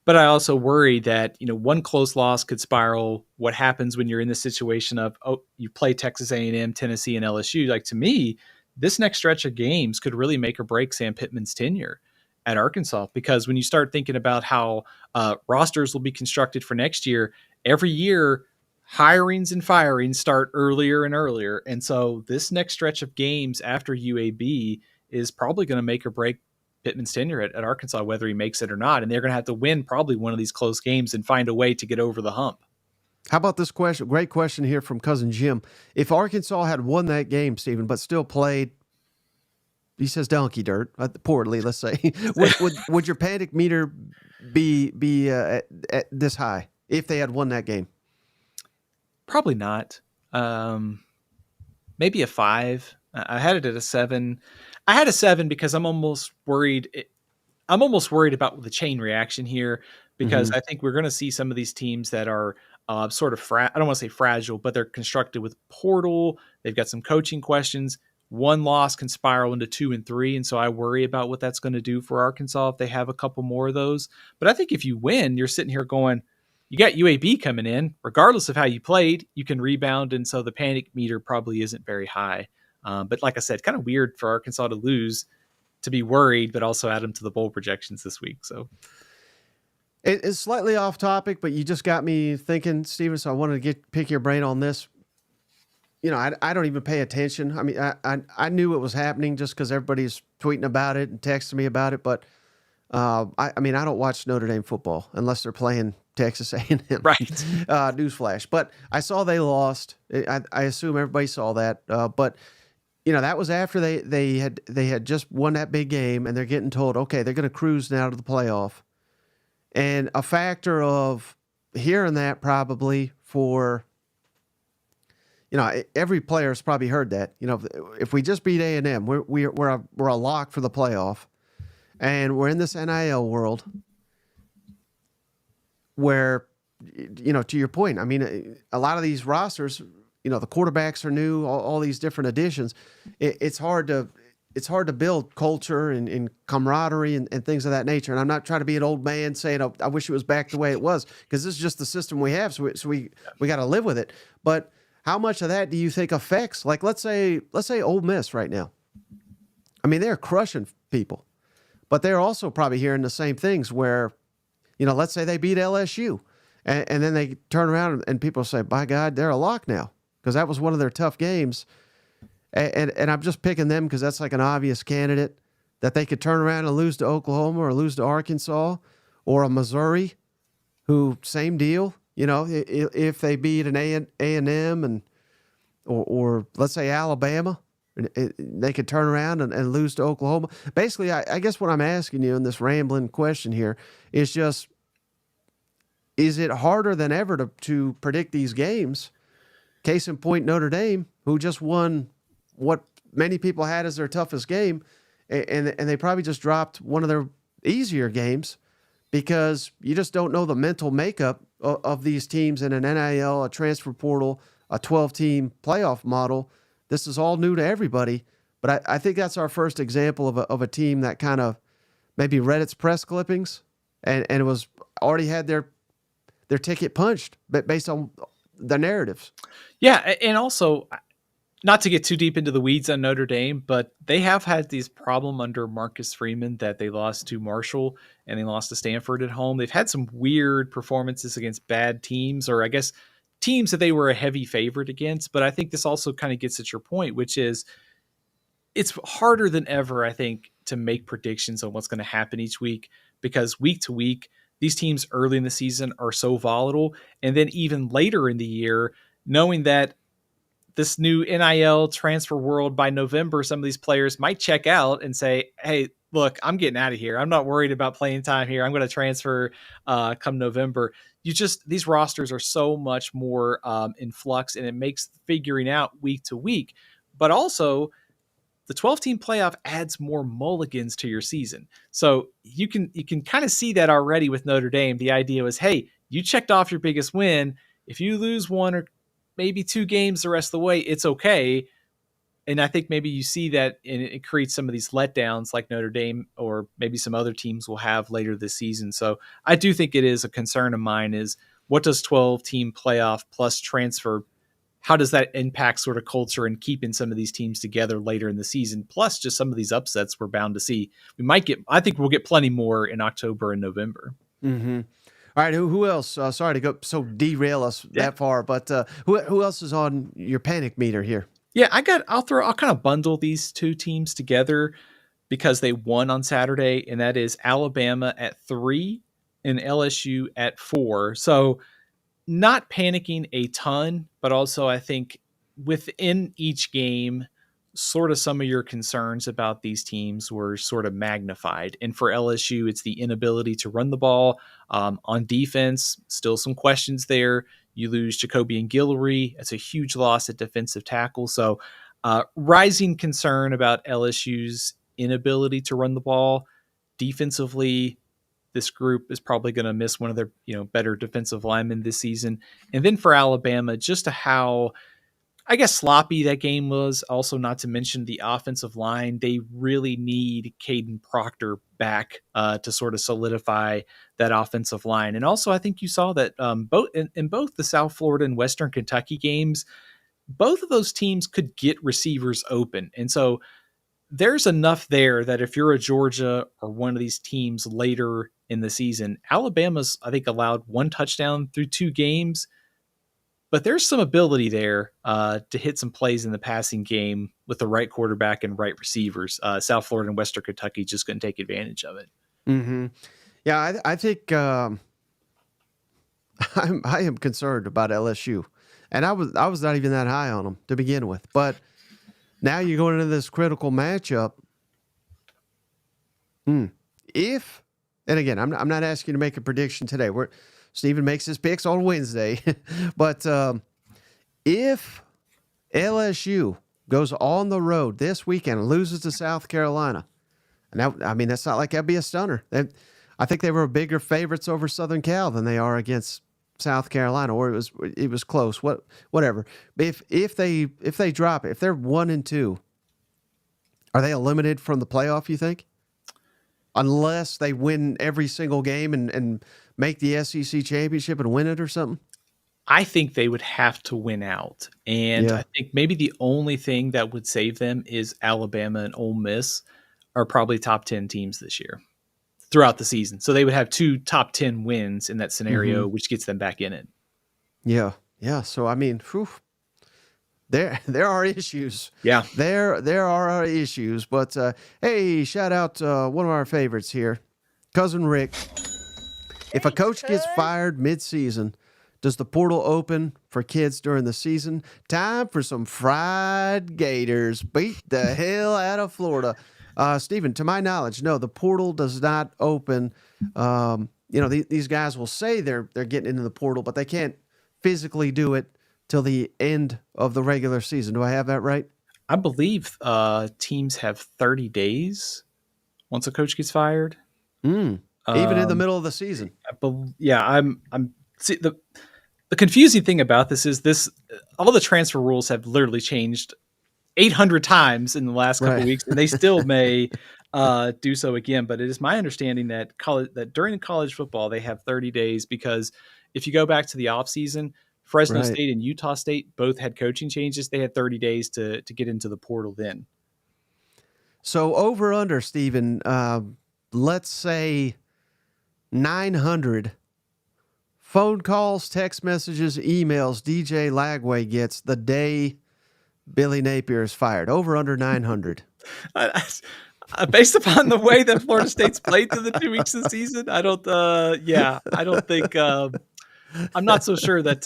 But I also worry that, one close loss could spiral. What happens when you're in the situation of, you play Texas A&M, Tennessee, and LSU? Like, to me, this next stretch of games could really make or break Sam Pittman's tenure at Arkansas, because when you start thinking about how rosters will be constructed for next year, every year hirings and firings start earlier and earlier. And so this next stretch of games after UAB is probably going to make or break Pittman's tenure at Arkansas, whether he makes it or not. And they're going to have to win probably one of these close games and find a way to get over the hump. How about this question? Great question here from cousin Jim. If Arkansas had won that game, Stephen, but still played, he says donkey dirt, poorly, let's say, would your panic meter be at this high if they had won that game? Probably not. Maybe a 5. I had it at a 7. I had a 7 because I'm almost worried. I'm almost worried about the chain reaction here, because I think we're going to see some of these teams that are sort of, I don't want to say fragile, but they're constructed with portal. They've got some coaching questions. One loss can spiral into 2 and 3. And so I worry about what that's going to do for Arkansas if they have a couple more of those. But I think if you win, you're sitting here going, you got UAB coming in, regardless of how you played, you can rebound. And so the panic meter probably isn't very high. But like I said, kind of weird for Arkansas to lose, to be worried, but also add them to the bowl projections this week. So it's slightly off topic, but you just got me thinking, Steven. So I wanted to pick your brain on this. I don't even pay attention. I mean, I knew it was happening just because everybody's tweeting about it and texting me about it. But I mean, I don't watch Notre Dame football unless they're playing Texas A&M. Right. Newsflash. But I saw they lost. I assume everybody saw that. But that was after they had just won that big game, and they're getting told, okay, they're going to cruise now to the playoff. And a factor of hearing that probably for, every player's probably heard that. If we just beat A&M, we're a lock for the playoff, and we're in this NIL world where, to your point, I mean, a lot of these rosters, the quarterbacks are new, all these different additions. It's hard to build culture and camaraderie and things of that nature. And I'm not trying to be an old man saying, oh, I wish it was back the way it was, because this is just the system we have. So we got to live with it. But how much of that do you think affects, like, let's say Ole Miss right now? I mean, they're crushing people, but they're also probably hearing the same things where, let's say they beat LSU and then they turn around and people say, by God, they're a lock now, because that was one of their tough games. And I'm just picking them because that's like an obvious candidate that they could turn around and lose to Oklahoma or lose to Arkansas or a Missouri, who same deal. If they beat an A&M and or let's say Alabama, they could turn around and lose to Oklahoma. Basically, I guess what I'm asking you in this rambling question here is just, is it harder than ever to predict these games? Case in point, Notre Dame, who just won what many people had as their toughest game, and they probably just dropped one of their easier games because you just don't know the mental makeup of these teams in an NIL, a transfer portal, a 12-team playoff model. This is all new to everybody, but I think that's our first example of a team that kind of maybe read its press clippings and it was already had their ticket punched, but based on the narratives. Yeah, and also not to get too deep into the weeds on Notre Dame, but they have had this problem under Marcus Freeman that they lost to Marshall and they lost to Stanford at home. They've had some weird performances against bad teams, or I guess teams that they were a heavy favorite against. But I think this also kind of gets at your point, which is it's harder than ever, I think, to make predictions on what's going to happen each week, because week to week, these teams early in the season are so volatile. And then even later in the year, knowing that this new NIL transfer world, by November, some of these players might check out and say, hey, look, I'm getting out of here. I'm not worried about playing time here. I'm going to transfer come November. These rosters are so much more in flux, and it makes figuring out week to week. But also, the 12-team playoff adds more mulligans to your season. So you can kind of see that already with Notre Dame. The idea was, hey, you checked off your biggest win. If you lose one or maybe two games the rest of the way, it's okay. And I think maybe you see that, and it creates some of these letdowns like Notre Dame or maybe some other teams will have later this season. So I do think it is a concern of mine is, what does 12-team playoff plus transfer, how does that impact sort of culture and keeping some of these teams together later in the season? Plus just some of these upsets we're bound to see. I think we'll get plenty more in October and November. Mm-hmm. All right, who else? Sorry to go so derail us that far, but who else is on your panic meter here? Yeah, I'll kind of bundle these two teams together because they won on Saturday, and that is Alabama at 3 and LSU at 4. So not panicking a ton, but also I think within each game, sort of some of your concerns about these teams were sort of magnified. And for LSU, it's the inability to run the ball. On defense, still some questions there. You lose Jacoby and Guillory. It's a huge loss at defensive tackle. So rising concern about LSU's inability to run the ball. Defensively, this group is probably going to miss one of their better defensive linemen this season. And then for Alabama, just how, I guess, sloppy that game was. Also, not to mention the offensive line. They really need Caden Proctor back to sort of solidify that offensive line. And also, I think you saw that both in both the South Florida and Western Kentucky games, both of those teams could get receivers open. And so there's enough there that if you're a Georgia or one of these teams later in the season, Alabama's, I think, allowed 1 touchdown through 2 games. But there's some ability there to hit some plays in the passing game with the right quarterback and right receivers. South Florida and Western Kentucky just couldn't take advantage of it. Mm-hmm. Yeah, I think I am concerned about LSU, and I was not even that high on them to begin with. But now you're going into this critical matchup. If, and again, I'm not asking you to make a prediction today. Stephen makes his picks on Wednesday. But if LSU goes on the road this weekend and loses to South Carolina, and that's not like that'd be a stunner. I think they were bigger favorites over Southern Cal than they are against South Carolina, or it was close. Whatever. If they drop it, if they're 1-2, are they eliminated from the playoff, you think? Unless they win every single game and make the SEC championship and win it or something? I think they would have to win out. And I think maybe the only thing that would save them is Alabama and Ole Miss are probably top 10 teams this year throughout the season. So they would have 2 top 10 wins in that scenario, which gets them back in it. Yeah. Yeah. So, I mean, there are issues. Yeah. There are issues. But, hey, shout out one of our favorites here, Cousin Rick. If a coach gets fired mid-season, does the portal open for kids during the season? Time for some fried gators. Beat the hell out of Florida. Stephen, to my knowledge, no, the portal does not open. These guys will say they're getting into the portal, but they can't physically do it till the end of the regular season. Do I have that right? I believe teams have 30 days once a coach gets fired. Even in the middle of the season. See, the confusing thing about this is all the transfer rules have literally changed 800 times in the last couple of weeks, and they still may do so again. But it is my understanding that during college football, they have 30 days, because if you go back to the offseason, Fresno Right. State and Utah State both had coaching changes. They had 30 days to get into the portal then. So over under, Stephen, let's say 900 phone calls, text messages, emails DJ Lagway gets the day Billy Napier is fired. Over under 900. Based upon the way that Florida State's played through the 2 weeks of the season, I don't think I'm not so sure that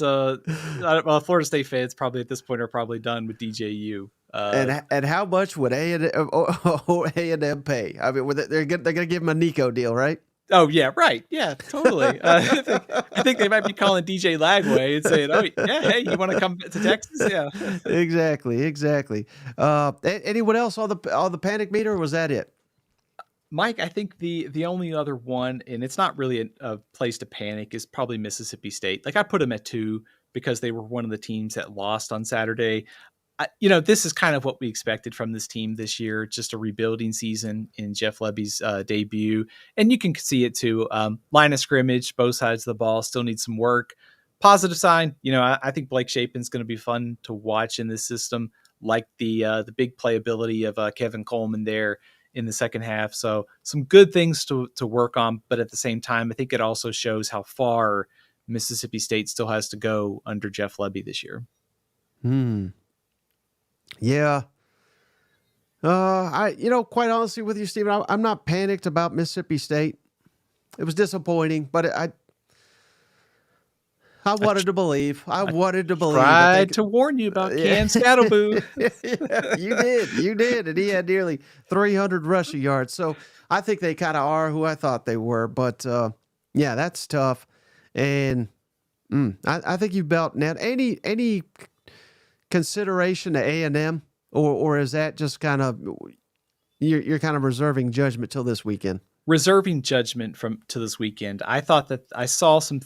Florida State fans probably at this point are probably done with DJU. And how much would A&M pay? I mean, they're going to give him a Nico deal, right? Oh yeah, right. Yeah, totally. I think they might be calling DJ Lagway and saying, "Oh yeah, hey, you want to come to Texas?" Yeah. Exactly. Anyone else on the panic meter, or was that it? Mike, I think the only other one, and it's not really a place to panic, is probably Mississippi State. Like I put them at 2 because they were one of the teams that lost on Saturday. This is kind of what we expected from this team this year, just a rebuilding season in Jeff Lebby's debut. And you can see it too. Line of scrimmage, both sides of the ball still need some work. Positive sign, I think Blake Shapen's going to be fun to watch in this system, like the big playability of Kevin Coleman there in the second half. So some good things to work on. But at the same time, I think it also shows how far Mississippi State still has to go under Jeff Lebby this year. Yeah. Quite honestly with you, Stephen, I'm not panicked about Mississippi State. It was disappointing, but I wanted to believe. Tried to warn you about Cam Scattleboo. Yeah, you did. And he had nearly 300 rushing yards. So I think they kind of are who I thought they were. But, yeah, that's tough. And I think you've built now. Any consideration to A&M, or is that just kind of you're kind of reserving judgment till this weekend? Reserving judgment to this weekend. I thought that I saw some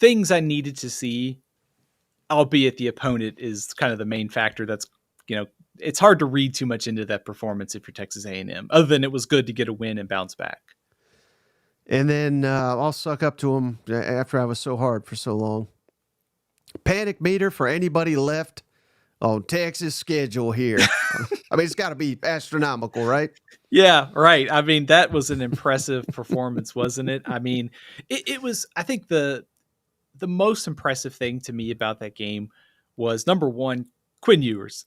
things I needed to see, albeit the opponent is kind of the main factor. That's it's hard to read too much into that performance if you're Texas A&M, other than it was good to get a win and bounce back. And then I'll suck up to them after I was so hard for so long. Panic meter for anybody left on Texas schedule here. I mean, it's got to be astronomical, right? Yeah, right. I mean, that was an impressive performance, wasn't it? I mean, it was, I think the most impressive thing to me about that game was, number one, Quinn Ewers.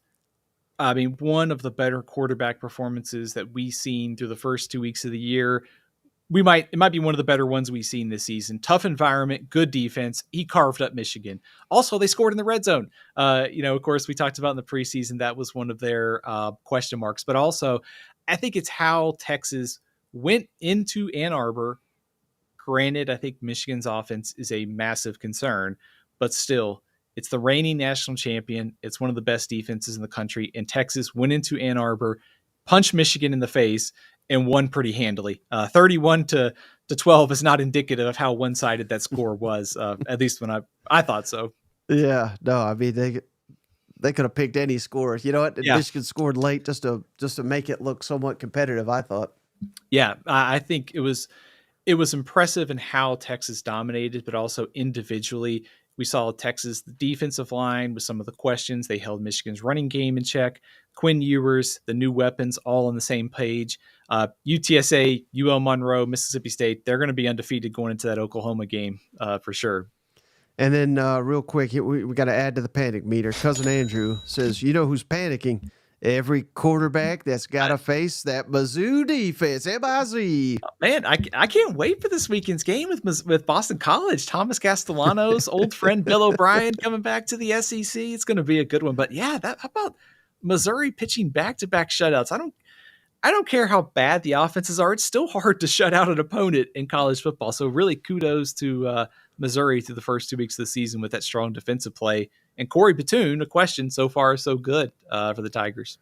I mean, one of the better quarterback performances that we've seen through the first 2 weeks of the year. It might be one of the better ones we've seen this season. Tough environment, good defense. He carved up Michigan. Also, they scored in the red zone. Of course, we talked about in the preseason, that was one of their question marks. But also, I think it's how Texas went into Ann Arbor. Granted, I think Michigan's offense is a massive concern, but still, it's the reigning national champion. It's one of the best defenses in the country. And Texas went into Ann Arbor, punched Michigan in the face, and won pretty handily. 31-12 is not indicative of how one-sided that score was, at least when I thought so. Yeah, no, I mean they could have picked any score. You know what? Yeah. Michigan scored late just to make it look somewhat competitive, I thought. Yeah, I think it was impressive in how Texas dominated, but also individually. We saw Texas, the defensive line, with some of the questions. They held Michigan's running game in check. Quinn Ewers, the new weapons, all on the same page. UTSA, UL Monroe, Mississippi State, they're going to be undefeated going into that Oklahoma game for sure. And then real quick, we got to add to the panic meter. Cousin Andrew says, you know who's panicking? Every quarterback that's got to face that Mizzou defense. MIZ. Man, I can't wait for this weekend's game with Boston College. Thomas Castellanos, old friend Bill O'Brien coming back to the SEC. It's going to be a good one. But yeah, how about Missouri pitching back-to-back shutouts? I don't care how bad the offenses are. It's still hard to shut out an opponent in college football. So really kudos to Missouri through the first 2 weeks of the season with that strong defensive play. And Corey Batoon, a question, so far so good for the Tigers.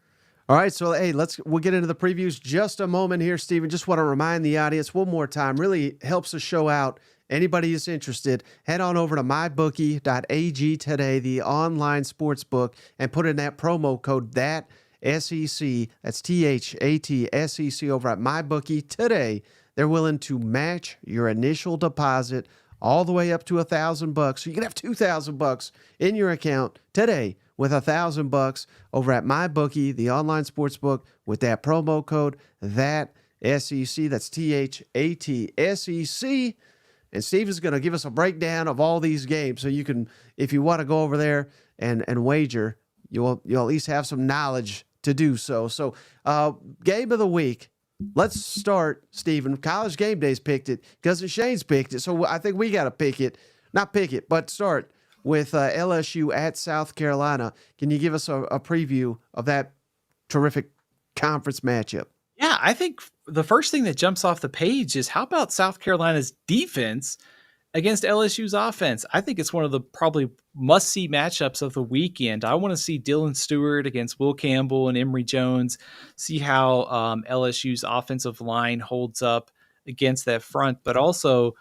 All right, so hey, we'll get into the previews just a moment here, Stephen. Just want to remind the audience one more time, really helps the show out. Anybody who's interested, head on over to mybookie.ag today, the online sports book, and put in that promo code SEC, that's THAT SEC over at MyBookie today. They're willing to match your initial deposit all the way up to $1,000. So you can have $2,000 in your account today with $1,000 over at MyBookie, the online sports book, with that promo code that SEC. That's THATSEC. And Steve is going to give us a breakdown of all these games, so you can, if you want to go over there and wager, you'll at least have some knowledge to do so. So, game of the week. Let's start, Stephen. College Game Days picked it because Shane's picked it, so I think we got to pick it. Not pick it, but start with LSU at South Carolina. Can you give us a preview of that terrific conference matchup? Yeah, I think the first thing that jumps off the page is how about South Carolina's defense against LSU's offense? I think it's one of the probably must-see matchups of the weekend. I want to see Dylan Stewart against Will Campbell and Emory Jones, see how LSU's offensive line holds up against that front, but also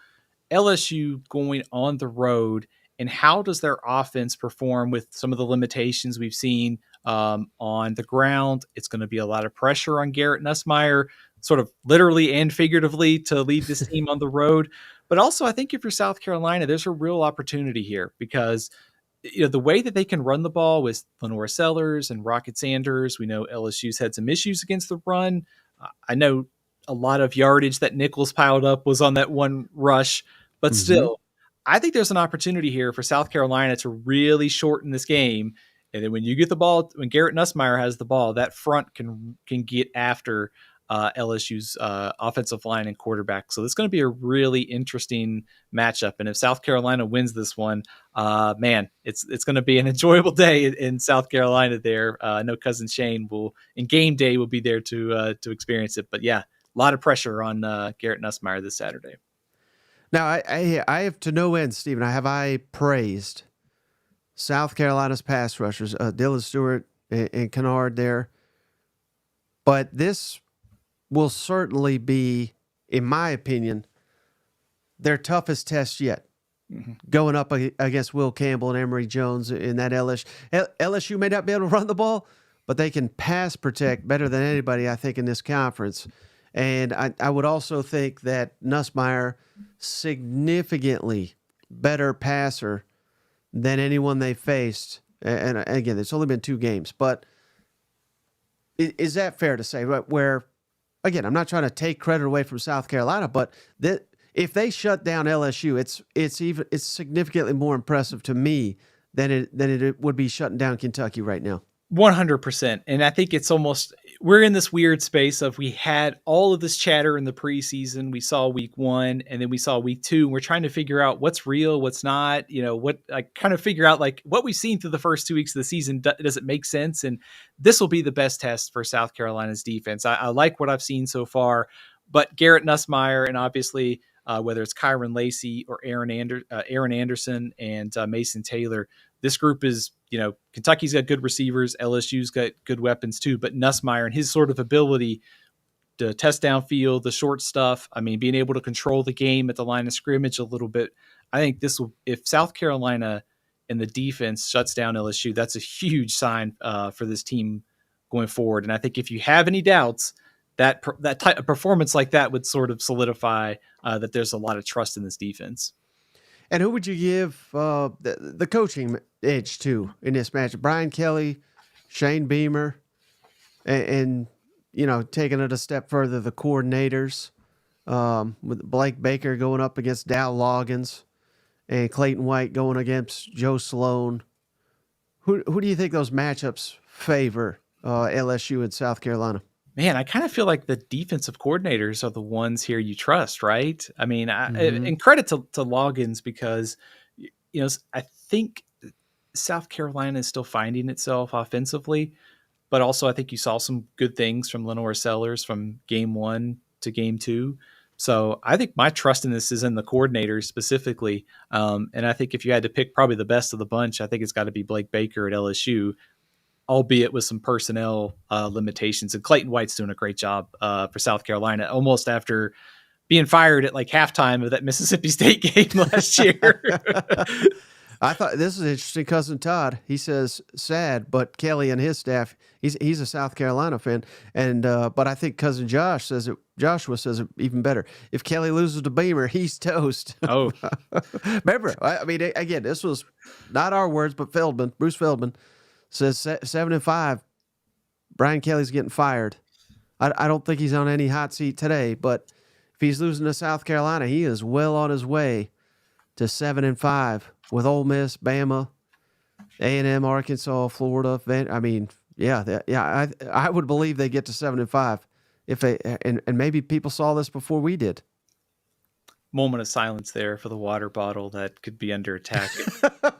LSU going on the road, and how does their offense perform with some of the limitations we've seen on the ground? It's going to be a lot of pressure on Garrett Nussmeier, sort of literally and figuratively, to lead this team on the road. But also, I think if you're South Carolina, there's a real opportunity here because the way that they can run the ball with Lenore Sellers and Rocket Sanders, we know LSU's had some issues against the run. I know a lot of yardage that Nichols piled up was on that one rush, but still, I think there's an opportunity here for South Carolina to really shorten this game. And then when you get the ball, when Garrett Nussmeier has the ball, that front can get after LSU's offensive line and quarterback. So it's going to be a really interesting matchup. And if South Carolina wins this one, man, it's going to be an enjoyable day in South Carolina there. I know Cousin Shane in game day will be there to experience it. But yeah, a lot of pressure on Garrett Nussmeier this Saturday. Now, I have to no end, Stephen. I praised South Carolina's pass rushers, Dylan Stewart and Kennard there. But this will certainly be, in my opinion, their toughest test yet. Going up against Will Campbell and Emory Jones in that LSU. LSU may not be able to run the ball, but they can pass protect better than anybody, I think, in this conference. And I would also think that Nussmeier, significantly better passer than anyone they faced. And again, it's only been 2 games, but is that fair to say? Where, again, I'm not trying to take credit away from South Carolina, but if they shut down LSU, it's significantly more impressive to me than it would be shutting down Kentucky right now. 100%. And I think it's almost, we're in this weird space of, we had all of this chatter in the preseason. We saw week 1 and then we saw week 2. And we're trying to figure out what's real, what's not, kind of figure out like what we've seen through the first 2 weeks of the season. Does it make sense? And this will be the best test for South Carolina's defense. I like what I've seen so far, but Garrett Nussmeier and obviously whether it's Kyron Lacey or Aaron Anderson and Mason Taylor, this group is, Kentucky's got good receivers, LSU's got good weapons too, but Nussmeier and his sort of ability to test downfield, the short stuff, being able to control the game at the line of scrimmage a little bit. I think this will, if South Carolina and the defense shuts down LSU, that's a huge sign for this team going forward. And I think if you have any doubts, that type of performance like that would sort of solidify that there's a lot of trust in this defense. And who would you give the coaching edge to in this match? Brian Kelly, Shane Beamer, and taking it a step further, the coordinators, with Blake Baker going up against Dow Loggins and Clayton White going against Joe Sloan. Who do you think those matchups favor LSU and South Carolina? Man, I kind of feel like the defensive coordinators are the ones here you trust, right? And credit to Loggins because, I think South Carolina is still finding itself offensively, but also I think you saw some good things from Lenore Sellers from game 1 to game 2. So I think my trust in this is in the coordinators specifically. And I think if you had to pick probably the best of the bunch, I think it's got to be Blake Baker at LSU, albeit with some personnel limitations. And Clayton White's doing a great job for South Carolina, almost after being fired at like halftime of that Mississippi State game last year. I thought this is interesting. Cousin Todd, he says sad, but Kelly and his staff, he's a South Carolina fan, and but I think cousin Joshua says it even better. If Kelly loses to Beamer, he's toast. Oh, Remember, I mean, again, this was not our words, but Bruce Feldman says 7-5. Brian Kelly's getting fired. I don't think he's on any hot seat today, but if he's losing to South Carolina, he is well on his way to 7-5 with Ole Miss, Bama, A&M, Arkansas, Florida. I would believe they get to 7-5 if they and maybe people saw this before we did. moment of silence there for the water bottle that could be under attack.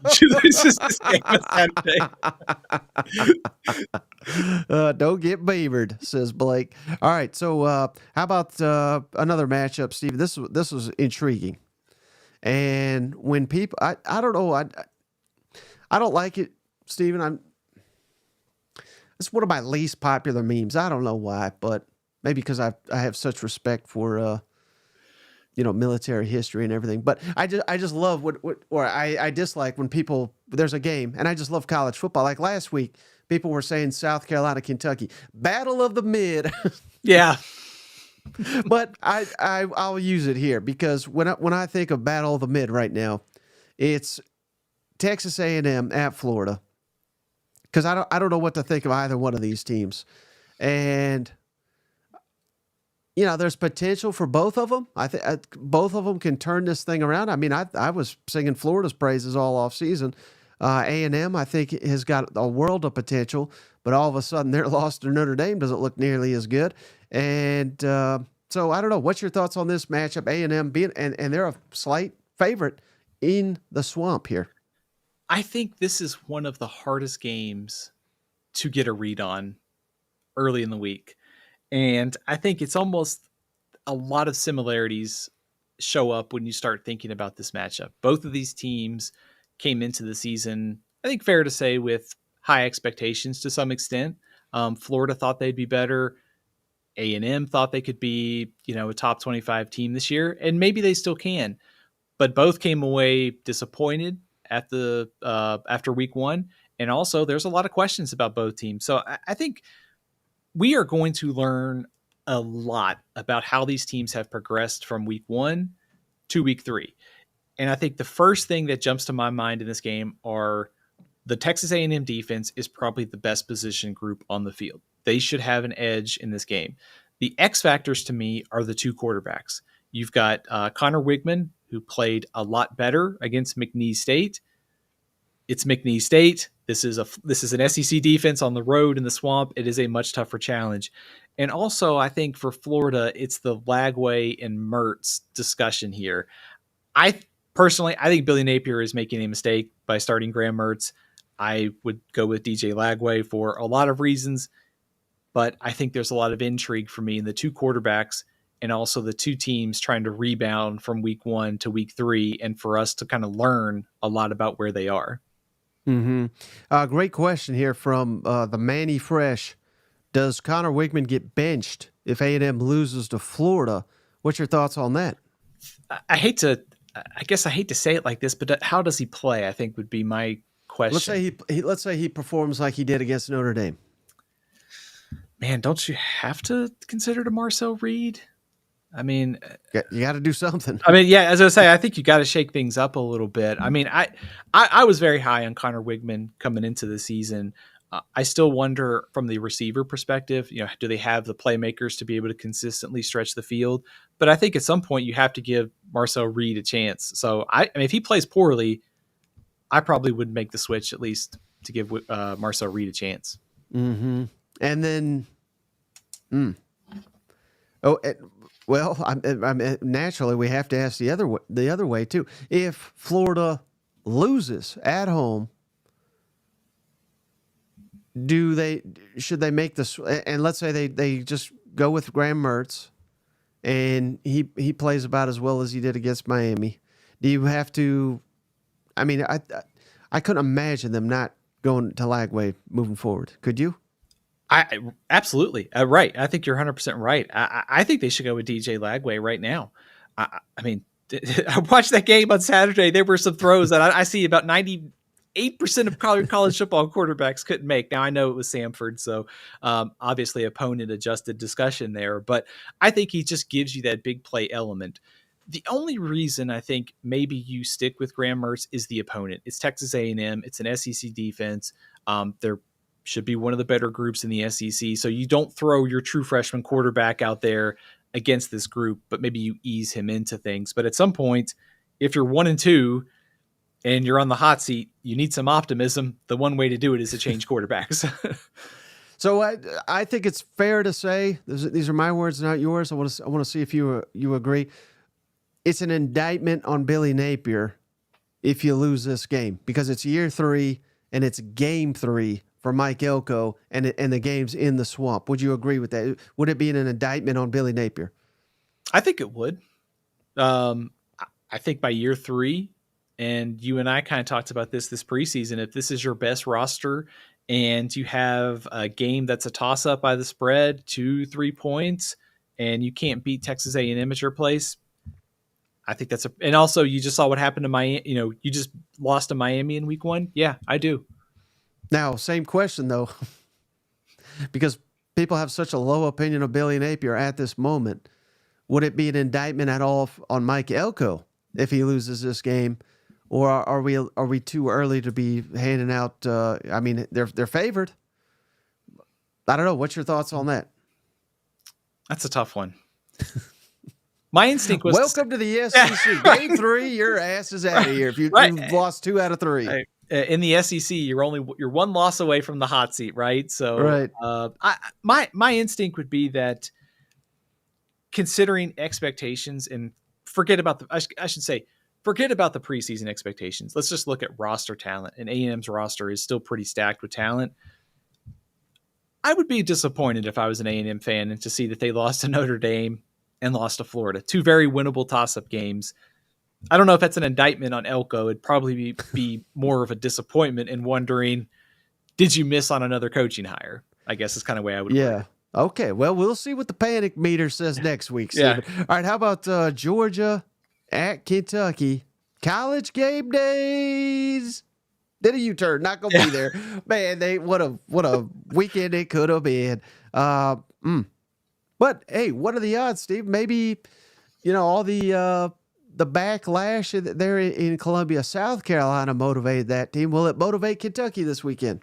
This is this game on Saturday. Don't get beavered, says Blake. All right, so how about another matchup, Steve? This was intriguing, and when people, I don't know, I don't like it, Stephen. It's one of my least popular memes. I don't know why, but maybe because I have such respect for military history and everything. But I just love I dislike when people, there's a game, and I just love college football. Like last week, people were saying South Carolina, Kentucky, Battle of the Mid. Yeah. But I'll use it here because when I think of Battle of the Mid right now, it's Texas A&M at Florida. Because I don't know what to think of either one of these teams. And there's potential for both of them. I think both of them can turn this thing around. I mean, I was singing Florida's praises all off season. A&M, I think, has got a world of potential, but all of a sudden their loss to Notre Dame doesn't look nearly as good. And so I don't know. What's your thoughts on this matchup? A&M being and they're a slight favorite in the swamp here. I think this is one of the hardest games to get a read on early in the week. And I think it's almost a lot of similarities show up when you start thinking about this matchup. Both of these teams came into the season, I think fair to say, with high expectations to some extent. Florida thought they'd be better. A&M thought they could be, a top 25 team this year, and maybe they still can. But both came away disappointed at the after week one, and also there's a lot of questions about both teams. So I think we are going to learn a lot about how these teams have progressed from week one to week three. And I think the first thing that jumps to my mind in this game are the Texas A&M defense is probably the best position group on the field. They should have an edge in this game. The X factors to me are the two quarterbacks. You've got Connor Wigman, who played a lot better against McNeese State. It's McNeese State. This is an SEC defense on the road in the swamp. It is a much tougher challenge. And also, I think for Florida, it's the Lagway and Mertz discussion here. I think Billy Napier is making a mistake by starting Graham Mertz. I would go with DJ Lagway for a lot of reasons, but I think there's a lot of intrigue for me in the two quarterbacks and also the two teams trying to rebound from week one to week three, and for us to kind of learn a lot about where they are. Mm-hmm. Great question here from the Manny Fresh. Does Connor Wigman get benched if A&M loses to Florida? What's your thoughts on that? I hate to say it like this, but how does he play? I think would be my question. Let's say he performs like he did against Notre Dame. Man, don't you have to consider to Marcel Reed? I mean, you got to do something. I mean, yeah, as I say, I think you got to shake things up a little bit. I mean, I was very high on Connor Wigman coming into the season. I still wonder from the receiver perspective, do they have the playmakers to be able to consistently stretch the field? But I think at some point you have to give Marcel Reed a chance. So I mean, if he plays poorly, I probably would make the switch at least to give Marcel Reed a chance. Mm-hmm. And then, well, I'm naturally we have to ask the other way too. If Florida loses at home, should they make this? And let's say they just go with Graham Mertz, and he plays about as well as he did against Miami. Do you have to? I mean, I couldn't imagine them not going to Lagway moving forward. Could you? I absolutely right. I think you're 100% right. I think they should go with DJ Lagway right now. I mean, I watched that game on Saturday. There were some throws that I see about 98% of college football quarterbacks couldn't make. Now I know it was Samford, so obviously opponent adjusted discussion there, but I think he just gives you that big play element. The only reason I think maybe you stick with Graham Mertz is the opponent. It's Texas A&M. It's an SEC defense. They're should be one of the better groups in the SEC. So you don't throw your true freshman quarterback out there against this group, but maybe you ease him into things. But at some point, if you're 1-2 and you're on the hot seat, you need some optimism. The one way to do it is to change quarterbacks. So I think it's fair to say, these are my words, not yours. I want to see if you agree. It's an indictment on Billy Napier if you lose this game, because it's year 3 and it's game 3 for Mike Elko, and the game's in the Swamp. Would you agree with that? Would it be an indictment on Billy Napier? I think it would. I think by year 3, and you and I kind of talked about this preseason, if this is your best roster and you have a game that's a toss-up by the spread, 2-3 points, and you can't beat Texas A&M at your place, I think that's and also you just saw what happened to Miami. You just lost to Miami in week 1. Yeah, I do. Now, same question, though, because people have such a low opinion of Billy Napier at this moment. Would it be an indictment at all on Mike Elko if he loses this game, or are we too early to be handing out? I mean, they're favored. I don't know. What's your thoughts on that? That's a tough one. My instinct was welcome to the SEC. Game 3, your ass is out of here if you've lost 2 out of 3. Right. In the SEC, you're one loss away from the hot seat, right? So, right. My instinct would be that, considering expectations, and forget about the preseason expectations. Let's just look at roster talent, and A&M's roster is still pretty stacked with talent. I would be disappointed if I was an A&M fan and to see that they lost to Notre Dame and lost to Florida, 2 very winnable toss-up games. I don't know if that's an indictment on Elko. It'd probably be more of a disappointment and wondering, did you miss on another coaching hire? I guess is kind of the way I would. Yeah. Word. Okay. Well, we'll see what the panic meter says next week, Stephen. Yeah. All right. How about Georgia at Kentucky? College game days. Did a U-turn. Not gonna be there, man. What a weekend it could have been. But hey, what are the odds, Steve? Maybe all the backlash there in Columbia, South Carolina motivated that team. Will it motivate Kentucky this weekend?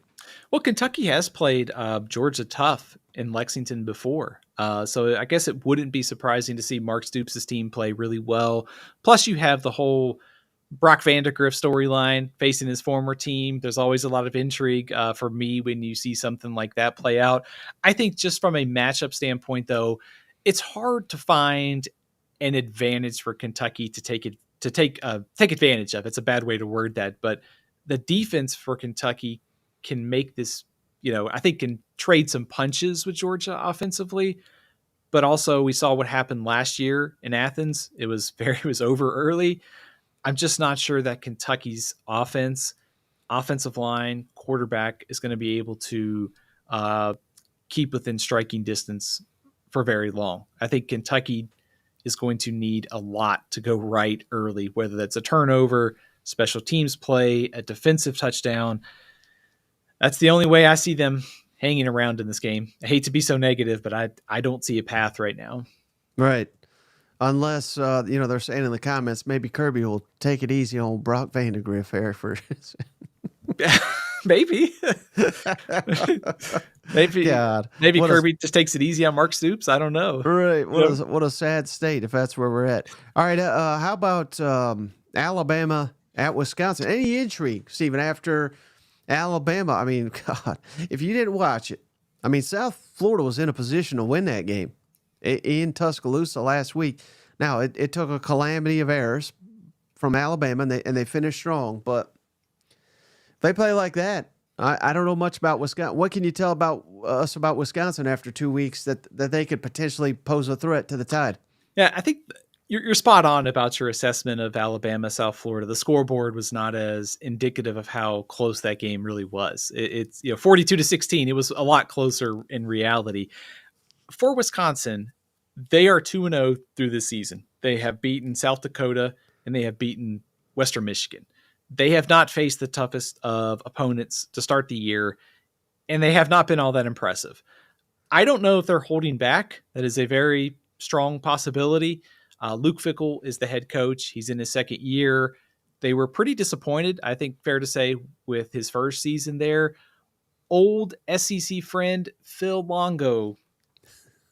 Well, Kentucky has played Georgia tough in Lexington before. So I guess it wouldn't be surprising to see Mark Stoops' team play really well. Plus, you have the whole Brock Vandegrift storyline facing his former team. There's always a lot of intrigue for me when you see something like that play out. I think just from a matchup standpoint, though, it's hard to find an advantage for Kentucky to take advantage of. It's a bad way to word that, but the defense for Kentucky can make this, I think can trade some punches with Georgia offensively, but also we saw what happened last year in Athens. It was over early. I'm just not sure that Kentucky's offensive line, quarterback is going to be able to keep within striking distance for very long. I think Kentucky is going to need a lot to go right early, whether that's a turnover, special teams play, a defensive touchdown. That's the only way I see them hanging around in this game. I hate to be so negative, but I don't see a path right now. Right. Unless, they're saying in the comments, maybe Kirby will take it easy on Brock Vandegrift here for Maybe. God. Maybe Kirby just takes it easy on Mark Stoops. I don't know. Right. What a sad state if that's where we're at. All right. How about Alabama at Wisconsin? Any intrigue, Stephen, after Alabama? I mean, God, if you didn't watch it, South Florida was in a position to win that game in Tuscaloosa last week. Now, it took a calamity of errors from Alabama, and they finished strong. But if they play like that, I don't know much about Wisconsin. What can you tell us about Wisconsin after 2 weeks that they could potentially pose a threat to the Tide? Yeah, I think you're spot on about your assessment of Alabama, South Florida. The scoreboard was not as indicative of how close that game really was. It's 42-16. It was a lot closer in reality. For Wisconsin, they are 2-0 through this season. They have beaten South Dakota and they have beaten Western Michigan. They have not faced the toughest of opponents to start the year, and they have not been all that impressive. I don't know if they're holding back. That is a very strong possibility. Luke Fickell is the head coach. He's in his second year. They were pretty disappointed, I think fair to say, with his first season there. Old SEC friend Phil Longo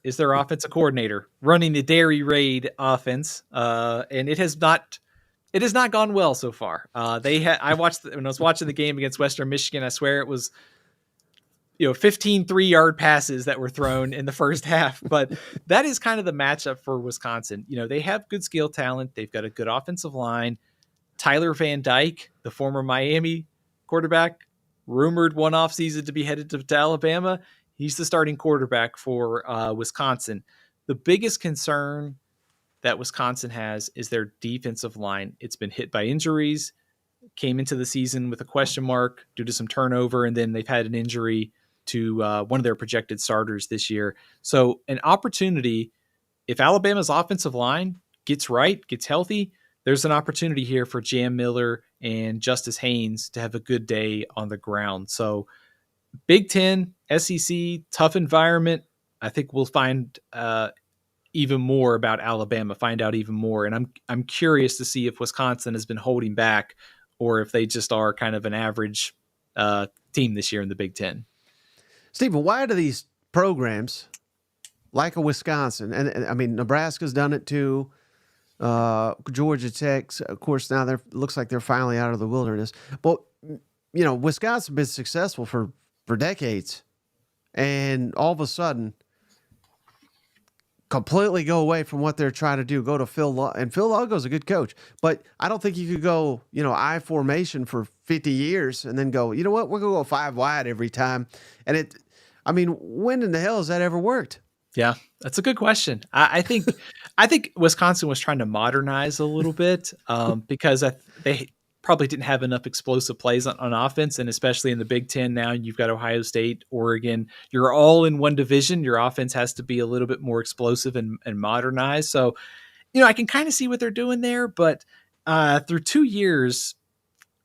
is their offensive coordinator, running the Dairy Raid offense, and it has not gone well so far. I watched when I was watching the game against Western Michigan. I swear it was 15 3-yard passes that were thrown in the first half. But that is kind of the matchup for Wisconsin. They have good skill talent. They've got a good offensive line. Tyler Van Dyke, the former Miami quarterback, rumored one offseason to be headed to Alabama. He's the starting quarterback for Wisconsin. The biggest concern that Wisconsin has is their defensive line. It's been hit by injuries, came into the season with a question mark due to some turnover, and then they've had an injury to one of their projected starters this year. So an opportunity, if Alabama's offensive line gets healthy, there's an opportunity here for Jam Miller and Justice Haynes to have a good day on the ground. So Big Ten, SEC, tough environment. I think we'll find even more about Alabama, find out even more. And I'm curious to see if Wisconsin has been holding back or if they just are kind of an average team this year in the Big Ten. Stephen, why do these programs like a Wisconsin, and I mean, Nebraska's done it too, Georgia Tech, of course, now looks like they're finally out of the wilderness. But, Wisconsin's been successful for decades, and all of a sudden completely go away from what they're trying to do, go to Phil, and Phil Longo's a good coach, but I don't think you could go, I formation for 50 years and then go, you know what, we're going to go 5 wide every time. And when in the hell has that ever worked? Yeah, that's a good question. I think Wisconsin was trying to modernize a little bit because they probably didn't have enough explosive plays on offense, and especially in the Big Ten now, you've got Ohio State, Oregon. You're all in one division. Your offense has to be a little bit more explosive and modernized. So, I can kind of see what they're doing there, but through 2 years,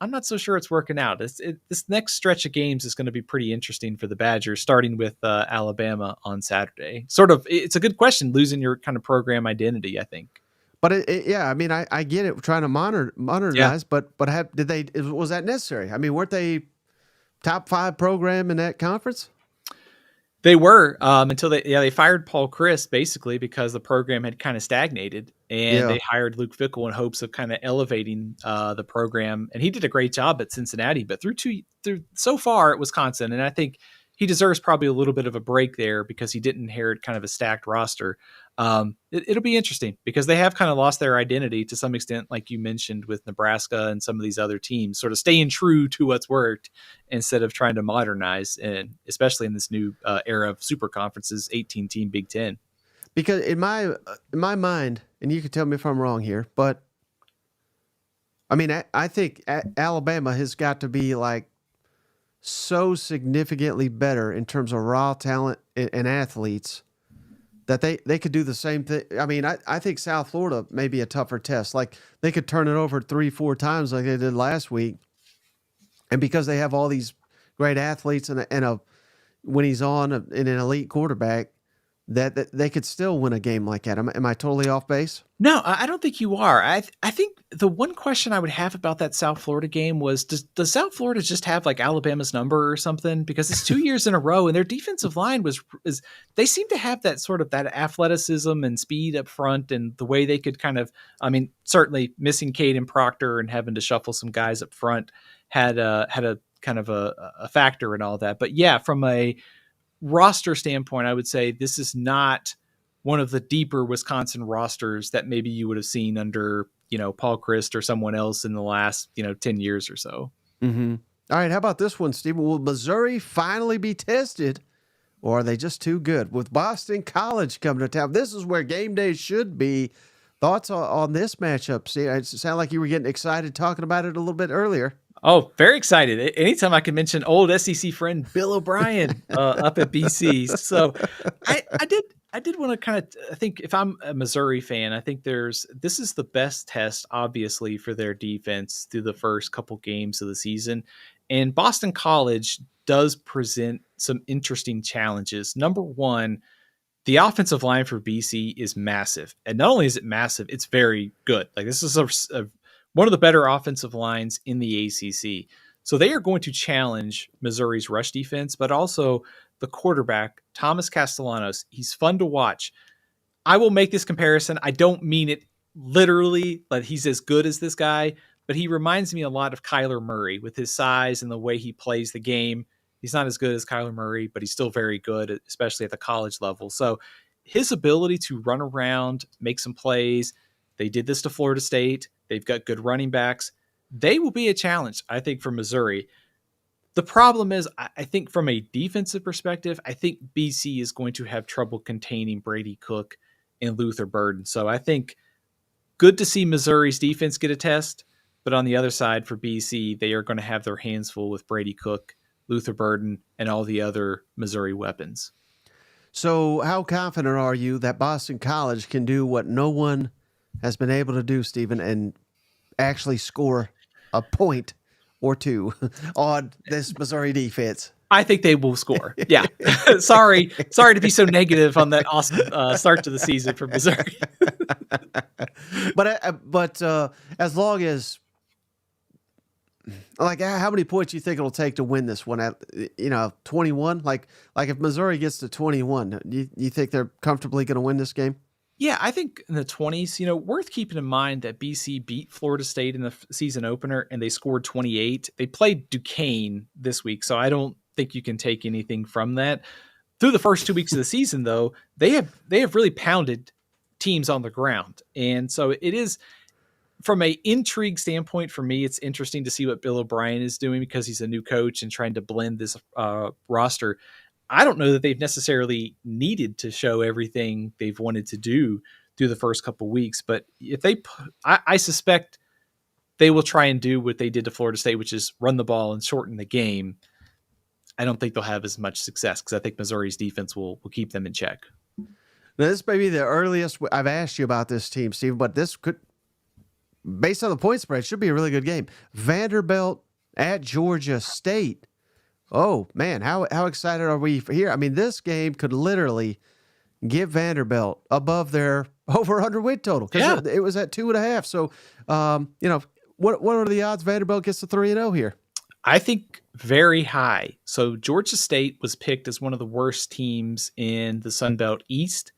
I'm not so sure it's working out. This next stretch of games is going to be pretty interesting for the Badgers, starting with Alabama on Saturday. It's a good question, losing your kind of program identity, I think. But I get it, trying to modernize, but was that necessary? Weren't they top 5 program in that conference? They were until they fired Paul Chryst basically because the program had kind of stagnated, and they hired Luke Fickell in hopes of kind of elevating the program, and he did a great job at Cincinnati. But through so far at Wisconsin, and I think he deserves probably a little bit of a break there because he didn't inherit kind of a stacked roster. It'll be interesting because they have kind of lost their identity to some extent, like you mentioned with Nebraska and some of these other teams, sort of staying true to what's worked instead of trying to modernize, and especially in this new era of super conferences, 18-team Big Ten. Because in my mind, and you can tell me if I'm wrong here, but I think Alabama has got to be like so significantly better in terms of raw talent and athletes that they could do the same thing. I think South Florida may be a tougher test. Like they could turn it over 3-4 times like they did last week. And because they have all these great athletes and when he's on an elite quarterback, that they could still win a game like that. Am I totally off base? No, I don't think you are. I think the one question I would have about that South Florida game was, does South Florida just have like Alabama's number or something? Because it's 2 years in a row, and their defensive line is they seem to have that sort of that athleticism and speed up front, and the way they could kind of, certainly missing Caden Proctor and having to shuffle some guys up front had a kind of a factor in all that. But yeah, from a roster standpoint, I would say this is not one of the deeper Wisconsin rosters that maybe you would have seen under, Paul Chryst or someone else in the last, 10 years or so. Mm-hmm. All right. How about this one, Stephen? Will Missouri finally be tested, or are they just too good? With Boston College coming to town, this is where game day should be. Thoughts on this matchup? See, it sounded like you were getting excited talking about it a little bit earlier. Oh, very excited. Anytime I can mention old SEC friend Bill O'Brien up at BC. So I I did want to I think if I'm a Missouri fan, I think this is the best test, obviously, for their defense through the first couple games of the season. And Boston College does present some interesting challenges. Number one, the offensive line for BC is massive. And not only is it massive, it's very good. Like this is one of the better offensive lines in the ACC. So they are going to challenge Missouri's rush defense, but also the quarterback, Thomas Castellanos. He's fun to watch. I will make this comparison. I don't mean it literally, but he's as good as this guy, but he reminds me a lot of Kyler Murray with his size and the way he plays the game. He's not as good as Kyler Murray, but he's still very good, especially at the college level. So his ability to run around, make some plays, they did this to Florida State. They've got good running backs. They will be a challenge, I think, for Missouri. The problem is, I think from a defensive perspective, I think BC is going to have trouble containing Brady Cook and Luther Burden. So I think good to see Missouri's defense get a test, but on the other side for BC, they are going to have their hands full with Brady Cook, Luther Burden, and all the other Missouri weapons. So how confident are you that Boston College can do what no one has been able to do, Stephen, and actually score a point or two on this Missouri defense? I think they will score. Yeah. sorry to be so negative on that awesome start to the season for Missouri. but as long as, like, how many points do you think it'll take to win this one? At 21. Like if Missouri gets to 21, you think they're comfortably going to win this game? Yeah, I think in the 20s, worth keeping in mind that BC beat Florida State in the season opener and they scored 28. They played Duquesne this week, so I don't think you can take anything from that. Through the first 2 weeks of the season, though, they have really pounded teams on the ground. And so it is, from an intrigue standpoint, for me, it's interesting to see what Bill O'Brien is doing because he's a new coach and trying to blend this roster. I don't know that they've necessarily needed to show everything they've wanted to do through the first couple of weeks, but if I suspect they will try and do what they did to Florida State, which is run the ball and shorten the game. I don't think they'll have as much success because I think Missouri's defense will keep them in check. Now, this may be the earliest I've asked you about this team, Steve, but this could, based on the point spread, should be a really good game. Vanderbilt at Georgia State. Oh, man, how excited are we here? I mean, this game could literally give Vanderbilt above their over-under win total because it was at 2.5. So, what are the odds Vanderbilt gets to 3-0 here? I think very high. So Georgia State was picked as one of the worst teams in the Sun Belt East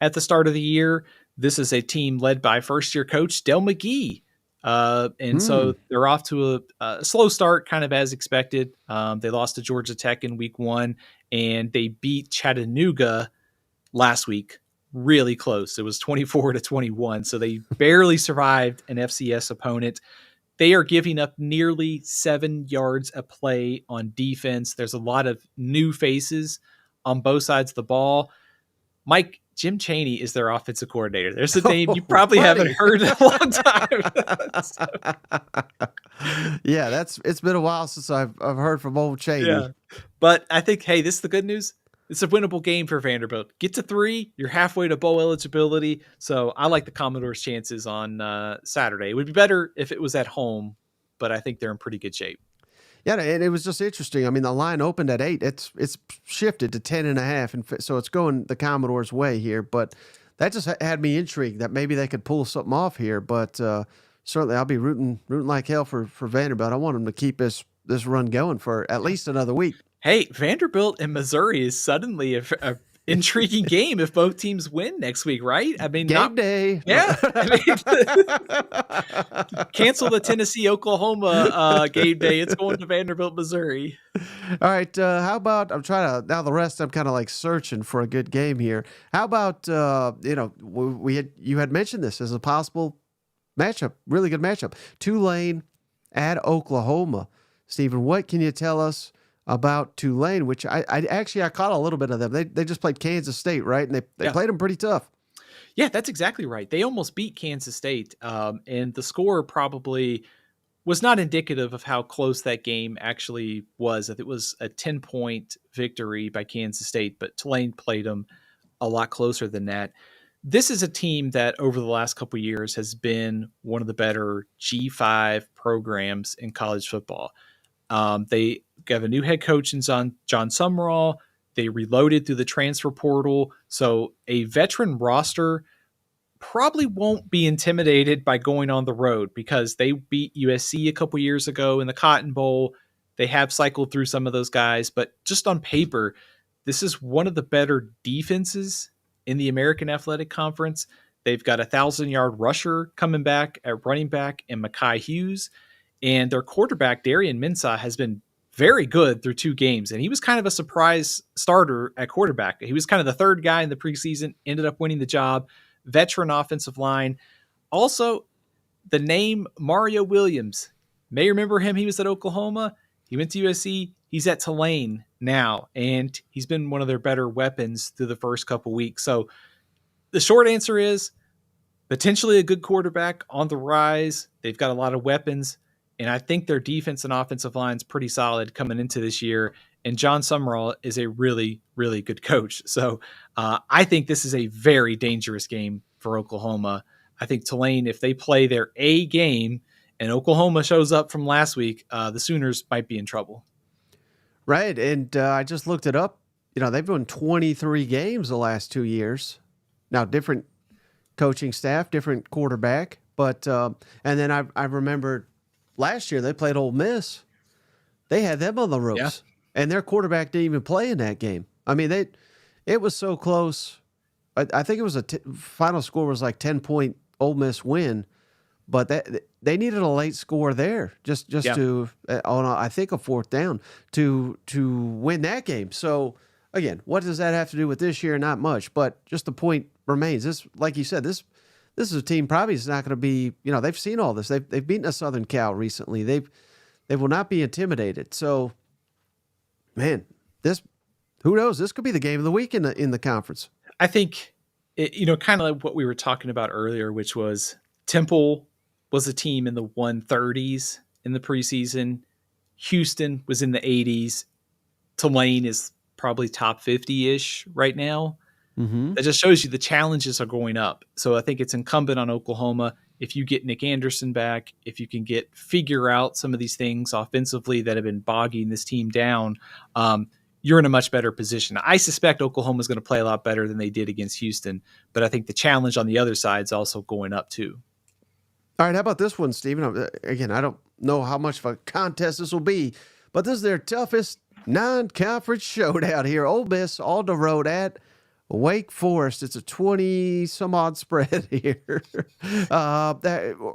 at the start of the year. This is a team led by first-year coach Del McGee. So they're off to a slow start, kind of as expected. They lost to Georgia Tech in week 1, and they beat Chattanooga last week. Really close. It was 24-21. So they barely survived an FCS opponent. They are giving up nearly 7 yards a play on defense. There's a lot of new faces on both sides of the ball. Jim Chaney is their offensive coordinator. There's a name you probably haven't heard in a long time. Yeah, it's been a while since I've heard from old Chaney. Yeah. But I think, hey, this is the good news. It's a winnable game for Vanderbilt. Get to 3, you're halfway to bowl eligibility. So I like the Commodores' chances on Saturday. It would be better if it was at home, but I think they're in pretty good shape. Yeah, and it was just interesting. I mean, the line opened at 8. It's shifted to 10.5, and so it's going the Commodores' way here. But that just had me intrigued that maybe they could pull something off here. But certainly, I'll be rooting like hell for Vanderbilt. I want them to keep this run going for at least another week. Hey, Vanderbilt and Missouri is suddenly a intriguing game if both teams win next week, right? I mean, game day. Yeah. I mean, cancel the Tennessee-Oklahoma game day. It's going to Vanderbilt, Missouri. All right. How about, now the rest I'm kind of like searching for a good game here. How about, you had mentioned this as a possible matchup, really good matchup. Tulane at Oklahoma. Stephen, what can you tell us about Tulane, which I caught a little bit of them. They just played Kansas State, right? And they played them pretty tough. Yeah, that's exactly right. They almost beat Kansas State. And the score probably was not indicative of how close that game actually was. It was a 10-point victory by Kansas State, but Tulane played them a lot closer than that. This is a team that over the last couple of years has been one of the better G5 programs in college football. They have a new head coach in John Summerall. They reloaded through the transfer portal. So a veteran roster probably won't be intimidated by going on the road because they beat USC a couple years ago in the Cotton Bowl. They have cycled through some of those guys, but just on paper, this is one of the better defenses in the American Athletic Conference. They've got a 1,000-yard rusher coming back at running back in Mekhi Hughes, and their quarterback, Darian Mensah, has been very good through 2 games, and he was kind of a surprise starter at quarterback. He was kind of the third guy in the preseason, ended up winning the job. Veteran offensive line. Also, the name Mario Williams. May remember him. He was at Oklahoma. He went to USC. He's at Tulane now, and he's been one of their better weapons through the first couple weeks. So the short answer is potentially a good quarterback on the rise. They've got a lot of weapons, and I think their defense and offensive line is pretty solid coming into this year. And John Summerall is a really, really good coach. So I think this is a very dangerous game for Oklahoma. I think Tulane, if they play their A game and Oklahoma shows up from last week, the Sooners might be in trouble. Right. And I just looked it up. They've won 23 games the last 2 years. Now, different coaching staff, different quarterback. But and then I remember last year they played Ole Miss. They had them on the ropes. Yeah. And their quarterback didn't even play in that game. I mean, it was so close. I think it was final score was like 10-point Ole Miss win, but they needed a late score there just to on I think a 4th down to win that game. So again, what does that have to do with this year? Not much, but just the point remains. This, like you said, this is a team probably is not going to be. They've seen all this. They've beaten a Southern Cal recently. They will not be intimidated. So. Man, who knows? This could be the game of the week in the conference. I think, kind of like what we were talking about earlier, which was Temple was a team in the 130s in the preseason. Houston was in the 80s. Tulane is probably top 50-ish right now. Mm-hmm. That just shows you the challenges are going up. So I think it's incumbent on Oklahoma, if you get Nick Anderson back, if you can figure out some of these things offensively that have been bogging this team down, you're in a much better position. I suspect Oklahoma is going to play a lot better than they did against Houston, but I think the challenge on the other side is also going up too. All right, how about this one, Stephen? Again, I don't know how much of a contest this will be, but this is their toughest non-conference showdown here. Ole Miss on the road at Wake Forest. It's a 20-some-odd spread here.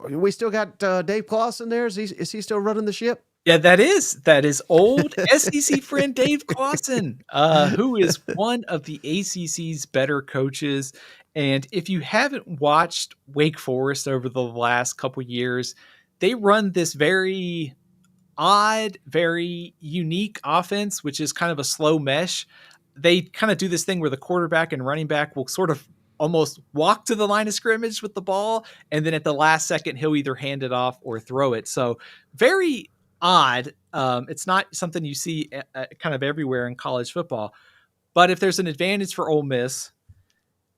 We still got Dave Clawson there. Is he still running the ship? Yeah, that is old SEC friend Dave Clawson, who is one of the ACC's better coaches. And if you haven't watched Wake Forest over the last couple years, they run this very odd, very unique offense, which is kind of a slow mesh. They kind of do this thing where the quarterback and running back will sort of almost walk to the line of scrimmage with the ball, and then at the last second, he'll either hand it off or throw it. So very odd. It's not something you see kind of everywhere in college football. But if there's an advantage for Ole Miss,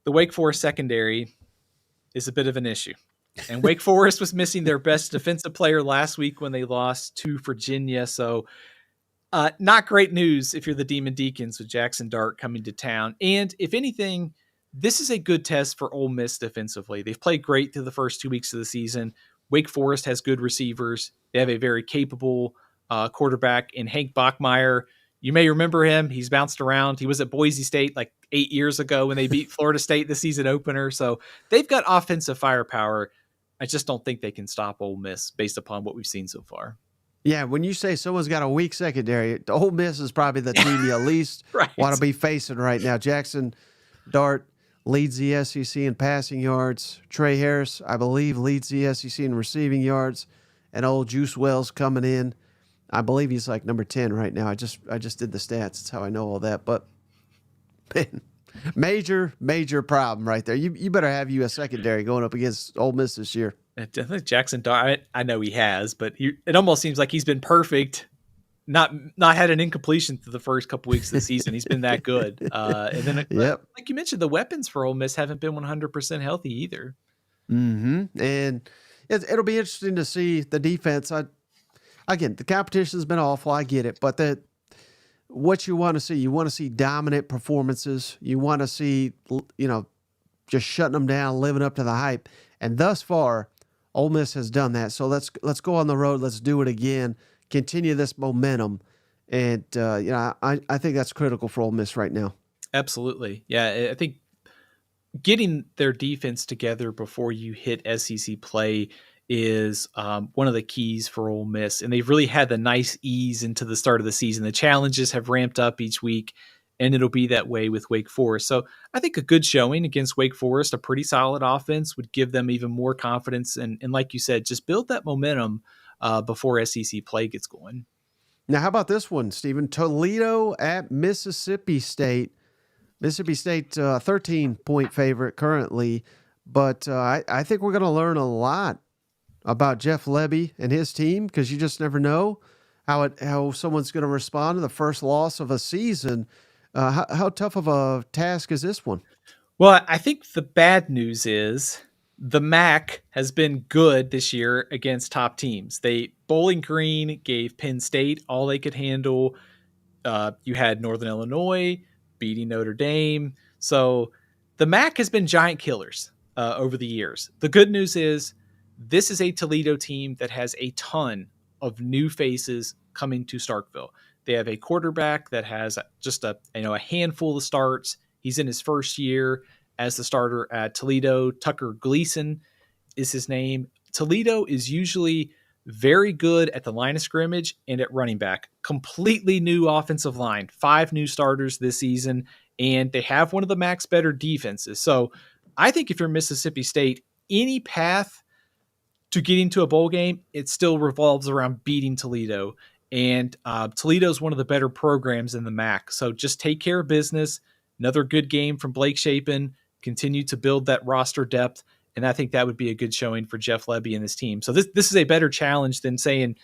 the Wake Forest secondary is a bit of an issue. And Wake Forest was missing their best defensive player last week when they lost to Virginia. So not great news if you're the Demon Deacons with Jackson Dart coming to town. And if anything, this is a good test for Ole Miss defensively. They've played great through the first 2 weeks of the season. Wake Forest has good receivers. They have a very capable quarterback in Hank Bachmeier. You may remember him. He's bounced around. He was at Boise State like 8 years ago when they beat Florida State the season opener. So they've got offensive firepower. I just don't think they can stop Ole Miss based upon what we've seen so far. Yeah, when you say someone's got a weak secondary, Ole Miss is probably the team you at least want to be facing right now. Jackson Dart leads the SEC in passing yards. Trey Harris, I believe, leads the SEC in receiving yards. And old Juice Wells coming in. I believe he's like number 10 right now. I just did the stats. That's how I know all that. But man, major problem right there. You better have you a secondary going up against Ole Miss this year. I think Jackson Dart, I know he has, but it almost seems like he's been perfect not had an incompletion through the first couple weeks of the season. He's been that good. And then, Yep. like you mentioned, the weapons for Ole Miss haven't been 100% healthy either. Mm-hmm. And it'll be interesting to see the defense. Again, the competition's been awful. I get it, but what you want to see dominant performances. You want to see, just shutting them down, living up to the hype. And thus far, Ole Miss has done that. So let's go on the road. Let's do it again. Continue this momentum. And I think that's critical for Ole Miss right now. Absolutely. Yeah, I think getting their defense together before you hit SEC play is one of the keys for Ole Miss. And they've really had the nice ease into the start of the season. The challenges have ramped up each week, and it'll be that way with Wake Forest. So I think a good showing against Wake Forest, a pretty solid offense, would give them even more confidence. And like you said, just build that momentum before SEC play gets going. Now, how about this one, Stephen? Toledo at Mississippi State. Mississippi State, 13-point favorite currently, but I think we're going to learn a lot about Jeff Lebby and his team, because you just never know how someone's going to respond to the first loss of a season. How tough of a task is this one? Well, I think the bad news is the MAC has been good this year against top teams. Bowling Green gave Penn State all they could handle. You had Northern Illinois beating Notre Dame. So the MAC has been giant killers over the years. The good news is this is a Toledo team that has a ton of new faces coming to Starkville. They have a quarterback that has just a handful of starts. He's in his first year as the starter at Toledo. Tucker Gleason is his name. Toledo is usually very good at the line of scrimmage and at running back. Completely new offensive line. 5 new starters this season, and they have one of the MAC's better defenses. So I think if you're Mississippi State, any path to getting to a bowl game, it still revolves around beating Toledo. And Toledo is one of the better programs in the MAC. So just take care of business. Another good game from Blake Shapen. Continue to build that roster depth. And I think that would be a good showing for Jeff Lebby and his team. So this is a better challenge than saying,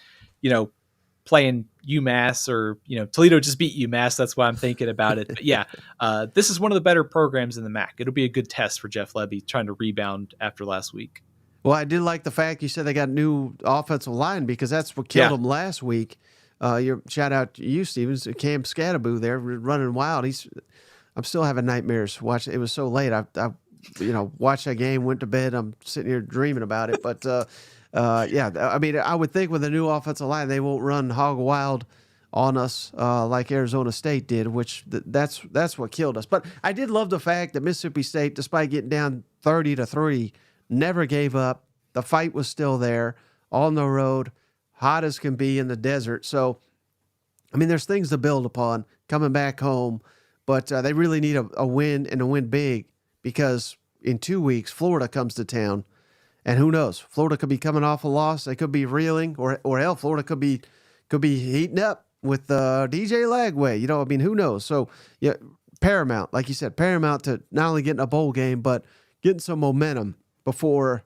playing UMass or, Toledo just beat UMass. That's why I'm thinking about it. But yeah, this is one of the better programs in the MAC. It'll be a good test for Jeff Lebby trying to rebound after last week. Well, I did like the fact you said they got new offensive line, because that's what killed them last week. Your shout out to you, Stevens. Cam Scattaboo there running wild. I'm still having nightmares. It was so late. I watched that game, went to bed. I'm sitting here dreaming about it. But I mean, I would think with a new offensive line, they won't run hog wild on us like Arizona State did, which that's what killed us. But I did love the fact that Mississippi State, despite getting down 30-3, never gave up. The fight was still there on the road, hot as can be in the desert. So, I mean, there's things to build upon coming back home, but they really need a win, and a win big, because in 2 weeks, Florida comes to town, and who knows? Florida could be coming off a loss. They could be reeling, or hell, Florida could be heating up with DJ Lagway. I mean, who knows? So, yeah, paramount, like you said, paramount to not only getting a bowl game, but getting some momentum before,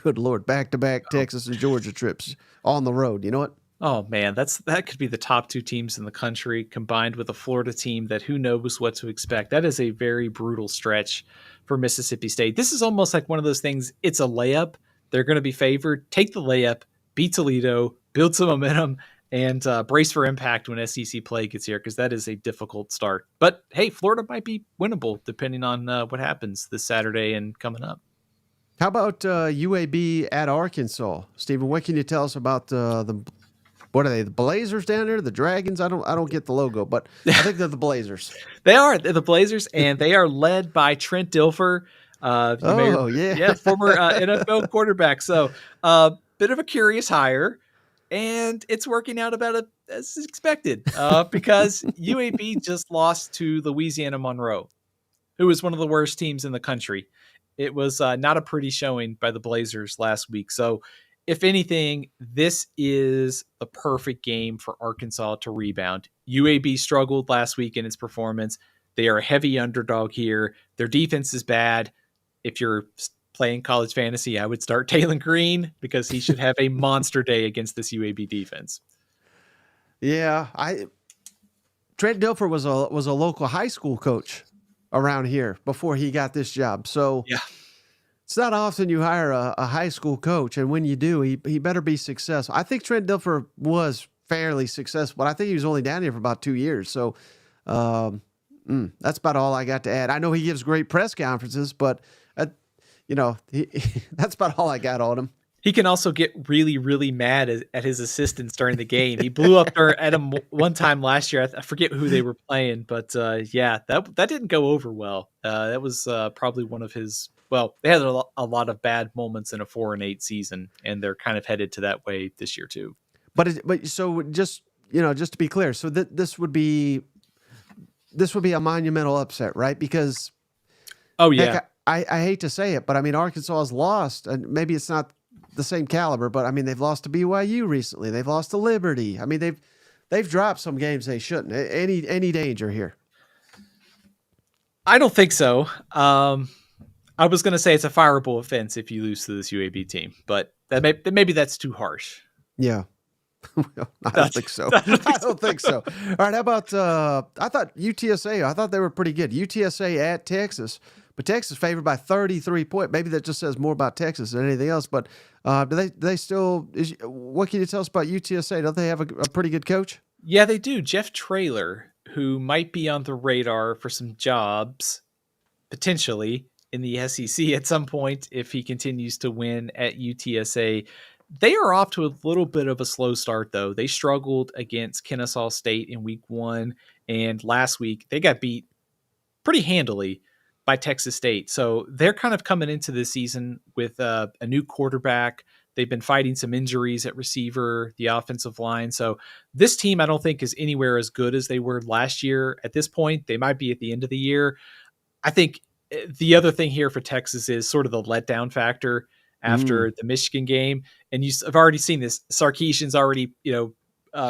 good Lord, back-to-back Texas and Georgia trips on the road. You know what? Oh man, that could be the top 2 teams in the country combined with a Florida team that who knows what to expect. That is a very brutal stretch for Mississippi State. This is almost like one of those things. It's a layup. They're going to be favored. Take the layup, beat Toledo, build some momentum, and brace for impact when SEC play gets here, because that is a difficult start. But hey, Florida might be winnable depending on what happens this Saturday and coming up. How about UAB at Arkansas, Stephen? What can you tell us about what are they? The Blazers down there? The Dragons? I don't get the logo, but I think they're the Blazers. They're the Blazers, and they are led by Trent Dilfer. Yeah, former NFL quarterback. So bit of a curious hire, and it's working out about as expected because UAB just lost to Louisiana Monroe, who is one of the worst teams in the country. It was not a pretty showing by the Blazers last week. So if anything, this is the perfect game for Arkansas to rebound. UAB struggled last week in its performance. They are a heavy underdog here. Their defense is bad. If you're playing college fantasy, I would start Taylor Green, because he should have a monster day against this UAB defense. Yeah, Trent Dilfer was a local high school coach around here before he got this job. So Yeah. it's not often you hire a high school coach, and when you do, he better be successful. I think Trent Dilfer was fairly successful, but I think he was only down here for about 2 years. So um, that's about all I got to add. I know he gives great press conferences, but that's about all I got on him. He can also get really, really mad at his assistants during the game. He blew up at him one time last year. I forget who they were playing, but yeah, that didn't go over well. That was probably one of his. Well, they had a lot of bad moments in a 4-8 season, and they're kind of headed to that way this year too. But so just to be clear, so this would be a monumental upset, right? Because Oh yeah, heck, I hate to say it, but I mean Arkansas has lost, and maybe it's not the same caliber, but I mean they've lost to BYU recently. They've lost to Liberty. I mean they've dropped some games they shouldn't. Any danger here? I don't think so. I was going to say it's a fireable offense if you lose to this UAB team, but maybe that's too harsh. Yeah. Well, I don't think so. I don't think so. All right. How about, I thought UTSA, I thought they were pretty good. UTSA at Texas, but Texas favored by 33 points. Maybe that just says more about Texas than anything else, but do they still, what can you tell us about UTSA? Don't they have a pretty good coach? Yeah, they do. Jeff Traylor, who might be on the radar for some jobs, potentially in the SEC at some point if he continues to win at UTSA. They are off to a little bit of a slow start, though. They struggled against Kennesaw State in week 1, and last week they got beat pretty handily by Texas State. So they're kind of coming into this season with a new quarterback. They've been fighting some injuries at receiver, the offensive line. So this team, I don't think, is anywhere as good as they were last year. At this point, they might be at the end of the year. I think the other thing here for Texas is sort of the letdown factor after the Michigan game. And I've already seen this. Sarkisian's already,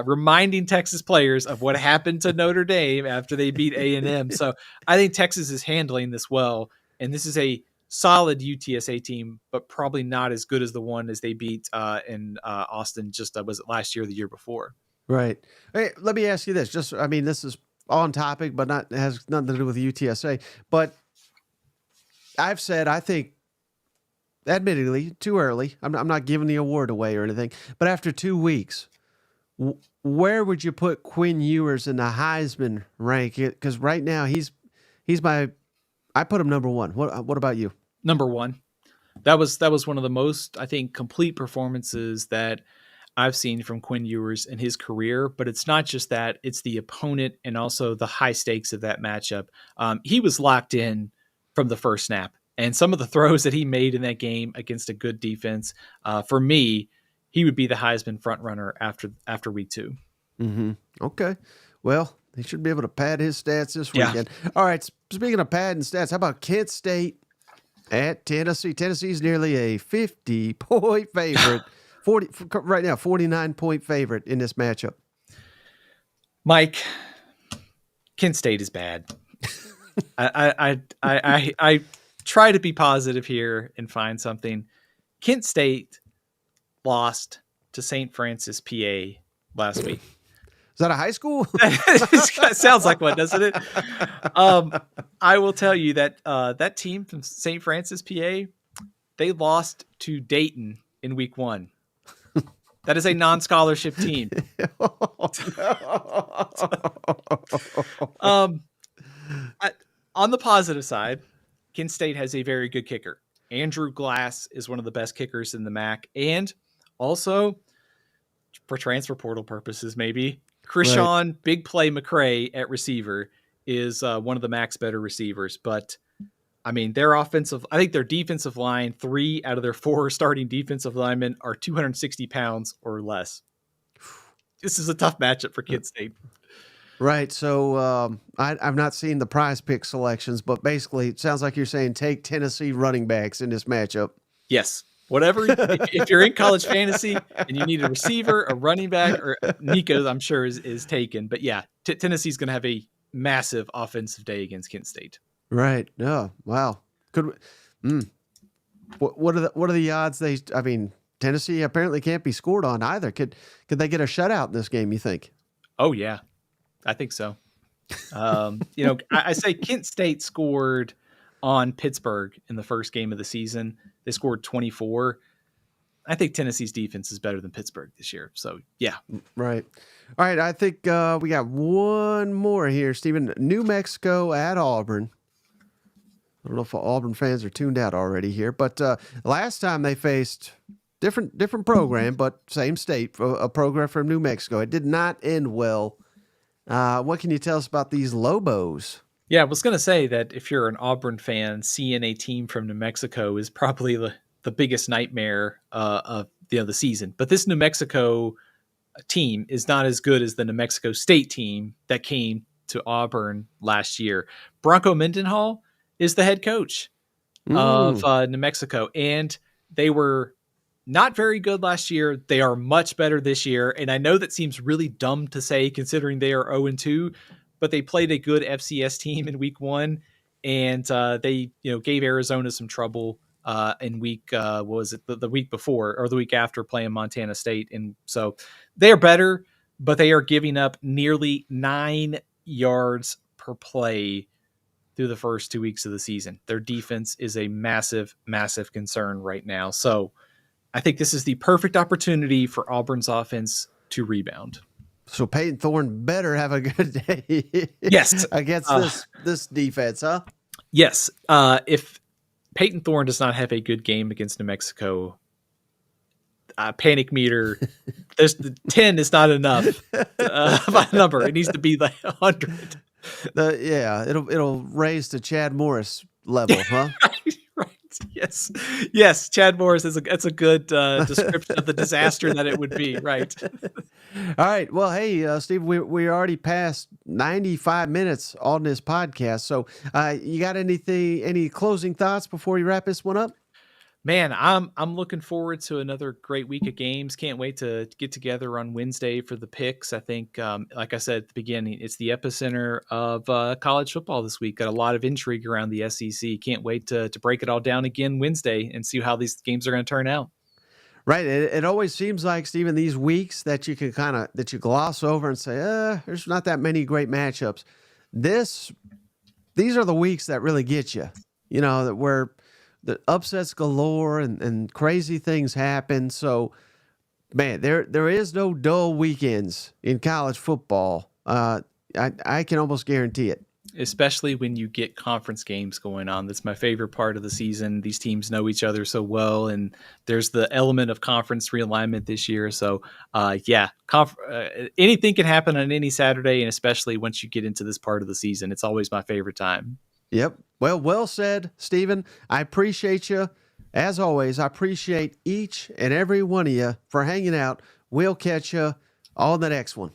reminding Texas players of what happened to Notre Dame after they beat A&M. So I think Texas is handling this well. And this is a solid UTSA team, but probably not as good as the one as they beat in Austin. Was it last year or the year before? Right. Hey, let me ask you this. This is on topic, but has nothing to do with UTSA. But I've said, I think, admittedly, too early. I'm not giving the award away or anything. But after 2 weeks, where would you put Quinn Ewers in the Heisman rank? Because right now he's I put him number 1. What about you? Number 1. That was one of the most, I think, complete performances that I've seen from Quinn Ewers in his career. But it's not just that; it's the opponent and also the high stakes of that matchup. He was locked in from the first snap. And some of the throws that he made in that game against a good defense, for me, he would be the Heisman front runner after week 2. Mm-hmm. Okay. Well, he should be able to pad his stats this weekend. Yeah. All right. Speaking of padding stats, how about Kent State at Tennessee? Tennessee's nearly a 50-point favorite. 49-point favorite in this matchup. Mike, Kent State is bad. I try to be positive here and find something. Kent State lost to St. Francis, PA last week. Is that a high school? Sounds like one, doesn't it? I will tell you that that team from St. Francis, PA, they lost to Dayton in week 1. That is a non-scholarship team. On the positive side, Kent State has a very good kicker. Andrew Glass is one of the best kickers in the MAC. And also, for transfer portal purposes, maybe, Krishan right. Big Play McCray at receiver is one of the MAC's better receivers. But, I mean, their defensive line, 3 out of their 4 starting defensive linemen are 260 pounds or less. This is a tough matchup for Kent State. Right. So I've not seen the prize pick selections, but basically it sounds like you're saying take Tennessee running backs in this matchup. Yes. Whatever. if you're in college fantasy and you need a receiver, a running back, or Nico, I'm sure is taken. But yeah, Tennessee's going to have a massive offensive day against Kent State. Right. Oh, wow. What are the odds? Tennessee apparently can't be scored on either. Could they get a shutout in this game, you think? Oh yeah, I think so. I say Kent State scored on Pittsburgh in the first game of the season. They scored 24. I think Tennessee's defense is better than Pittsburgh this year. So yeah. Right. All right. I think we got one more here, Stephen. New Mexico at Auburn. I don't know if Auburn fans are tuned out already here, but last time they faced different program, but same state, a program from New Mexico. It did not end well. What can you tell us about these Lobos? Yeah, I was going to say that if you're an Auburn fan, seeing a team from New Mexico is probably the biggest nightmare of the season. But this New Mexico team is not as good as the New Mexico State team that came to Auburn last year. Bronco Mendenhall is the head coach of New Mexico, and they were not very good last year. They are much better this year, and I know that seems really dumb to say considering they are 0-2, but they played a good FCS team in week 1, and they gave Arizona some trouble in week was it the week before or the week after playing Montana State, and so they are better, but they are giving up nearly 9 yards per play through the first 2 weeks of the season. Their defense is a massive, massive concern right now. So I think this is the perfect opportunity for Auburn's offense to rebound. So Peyton Thorne better have a good day. Yes. Against this defense, huh? Yes. If Peyton Thorne does not have a good game against New Mexico, panic meter, there's 10 is not enough by number. It needs to be like 100. It'll raise to Chad Morris level, huh? Right. Yes. Chad Morris that's a good description of the disaster that it would be. Right. All right. Well, hey, Steve, we already passed 95 minutes on this podcast. So, you got any closing thoughts before you wrap this one up? Man, I'm looking forward to another great week of games. Can't wait to get together on Wednesday for the picks. I think, like I said at the beginning, it's the epicenter of college football this week. Got a lot of intrigue around the SEC. Can't wait to break it all down again Wednesday and see how these games are going to turn out. Right. It always seems like, Stephen, these weeks that you can that you gloss over and say, there's not that many great matchups. These are the weeks that really get you, that where the upsets galore and crazy things happen. So, man, there is no dull weekends in college football. I can almost guarantee it. Especially when you get conference games going on. That's my favorite part of the season. These teams know each other so well, and there's the element of conference realignment this year. So, anything can happen on any Saturday, and especially once you get into this part of the season, it's always my favorite time. Yep. Well said, Stephen. I appreciate you. As always, I appreciate each and every one of you for hanging out. We'll catch you on the next one.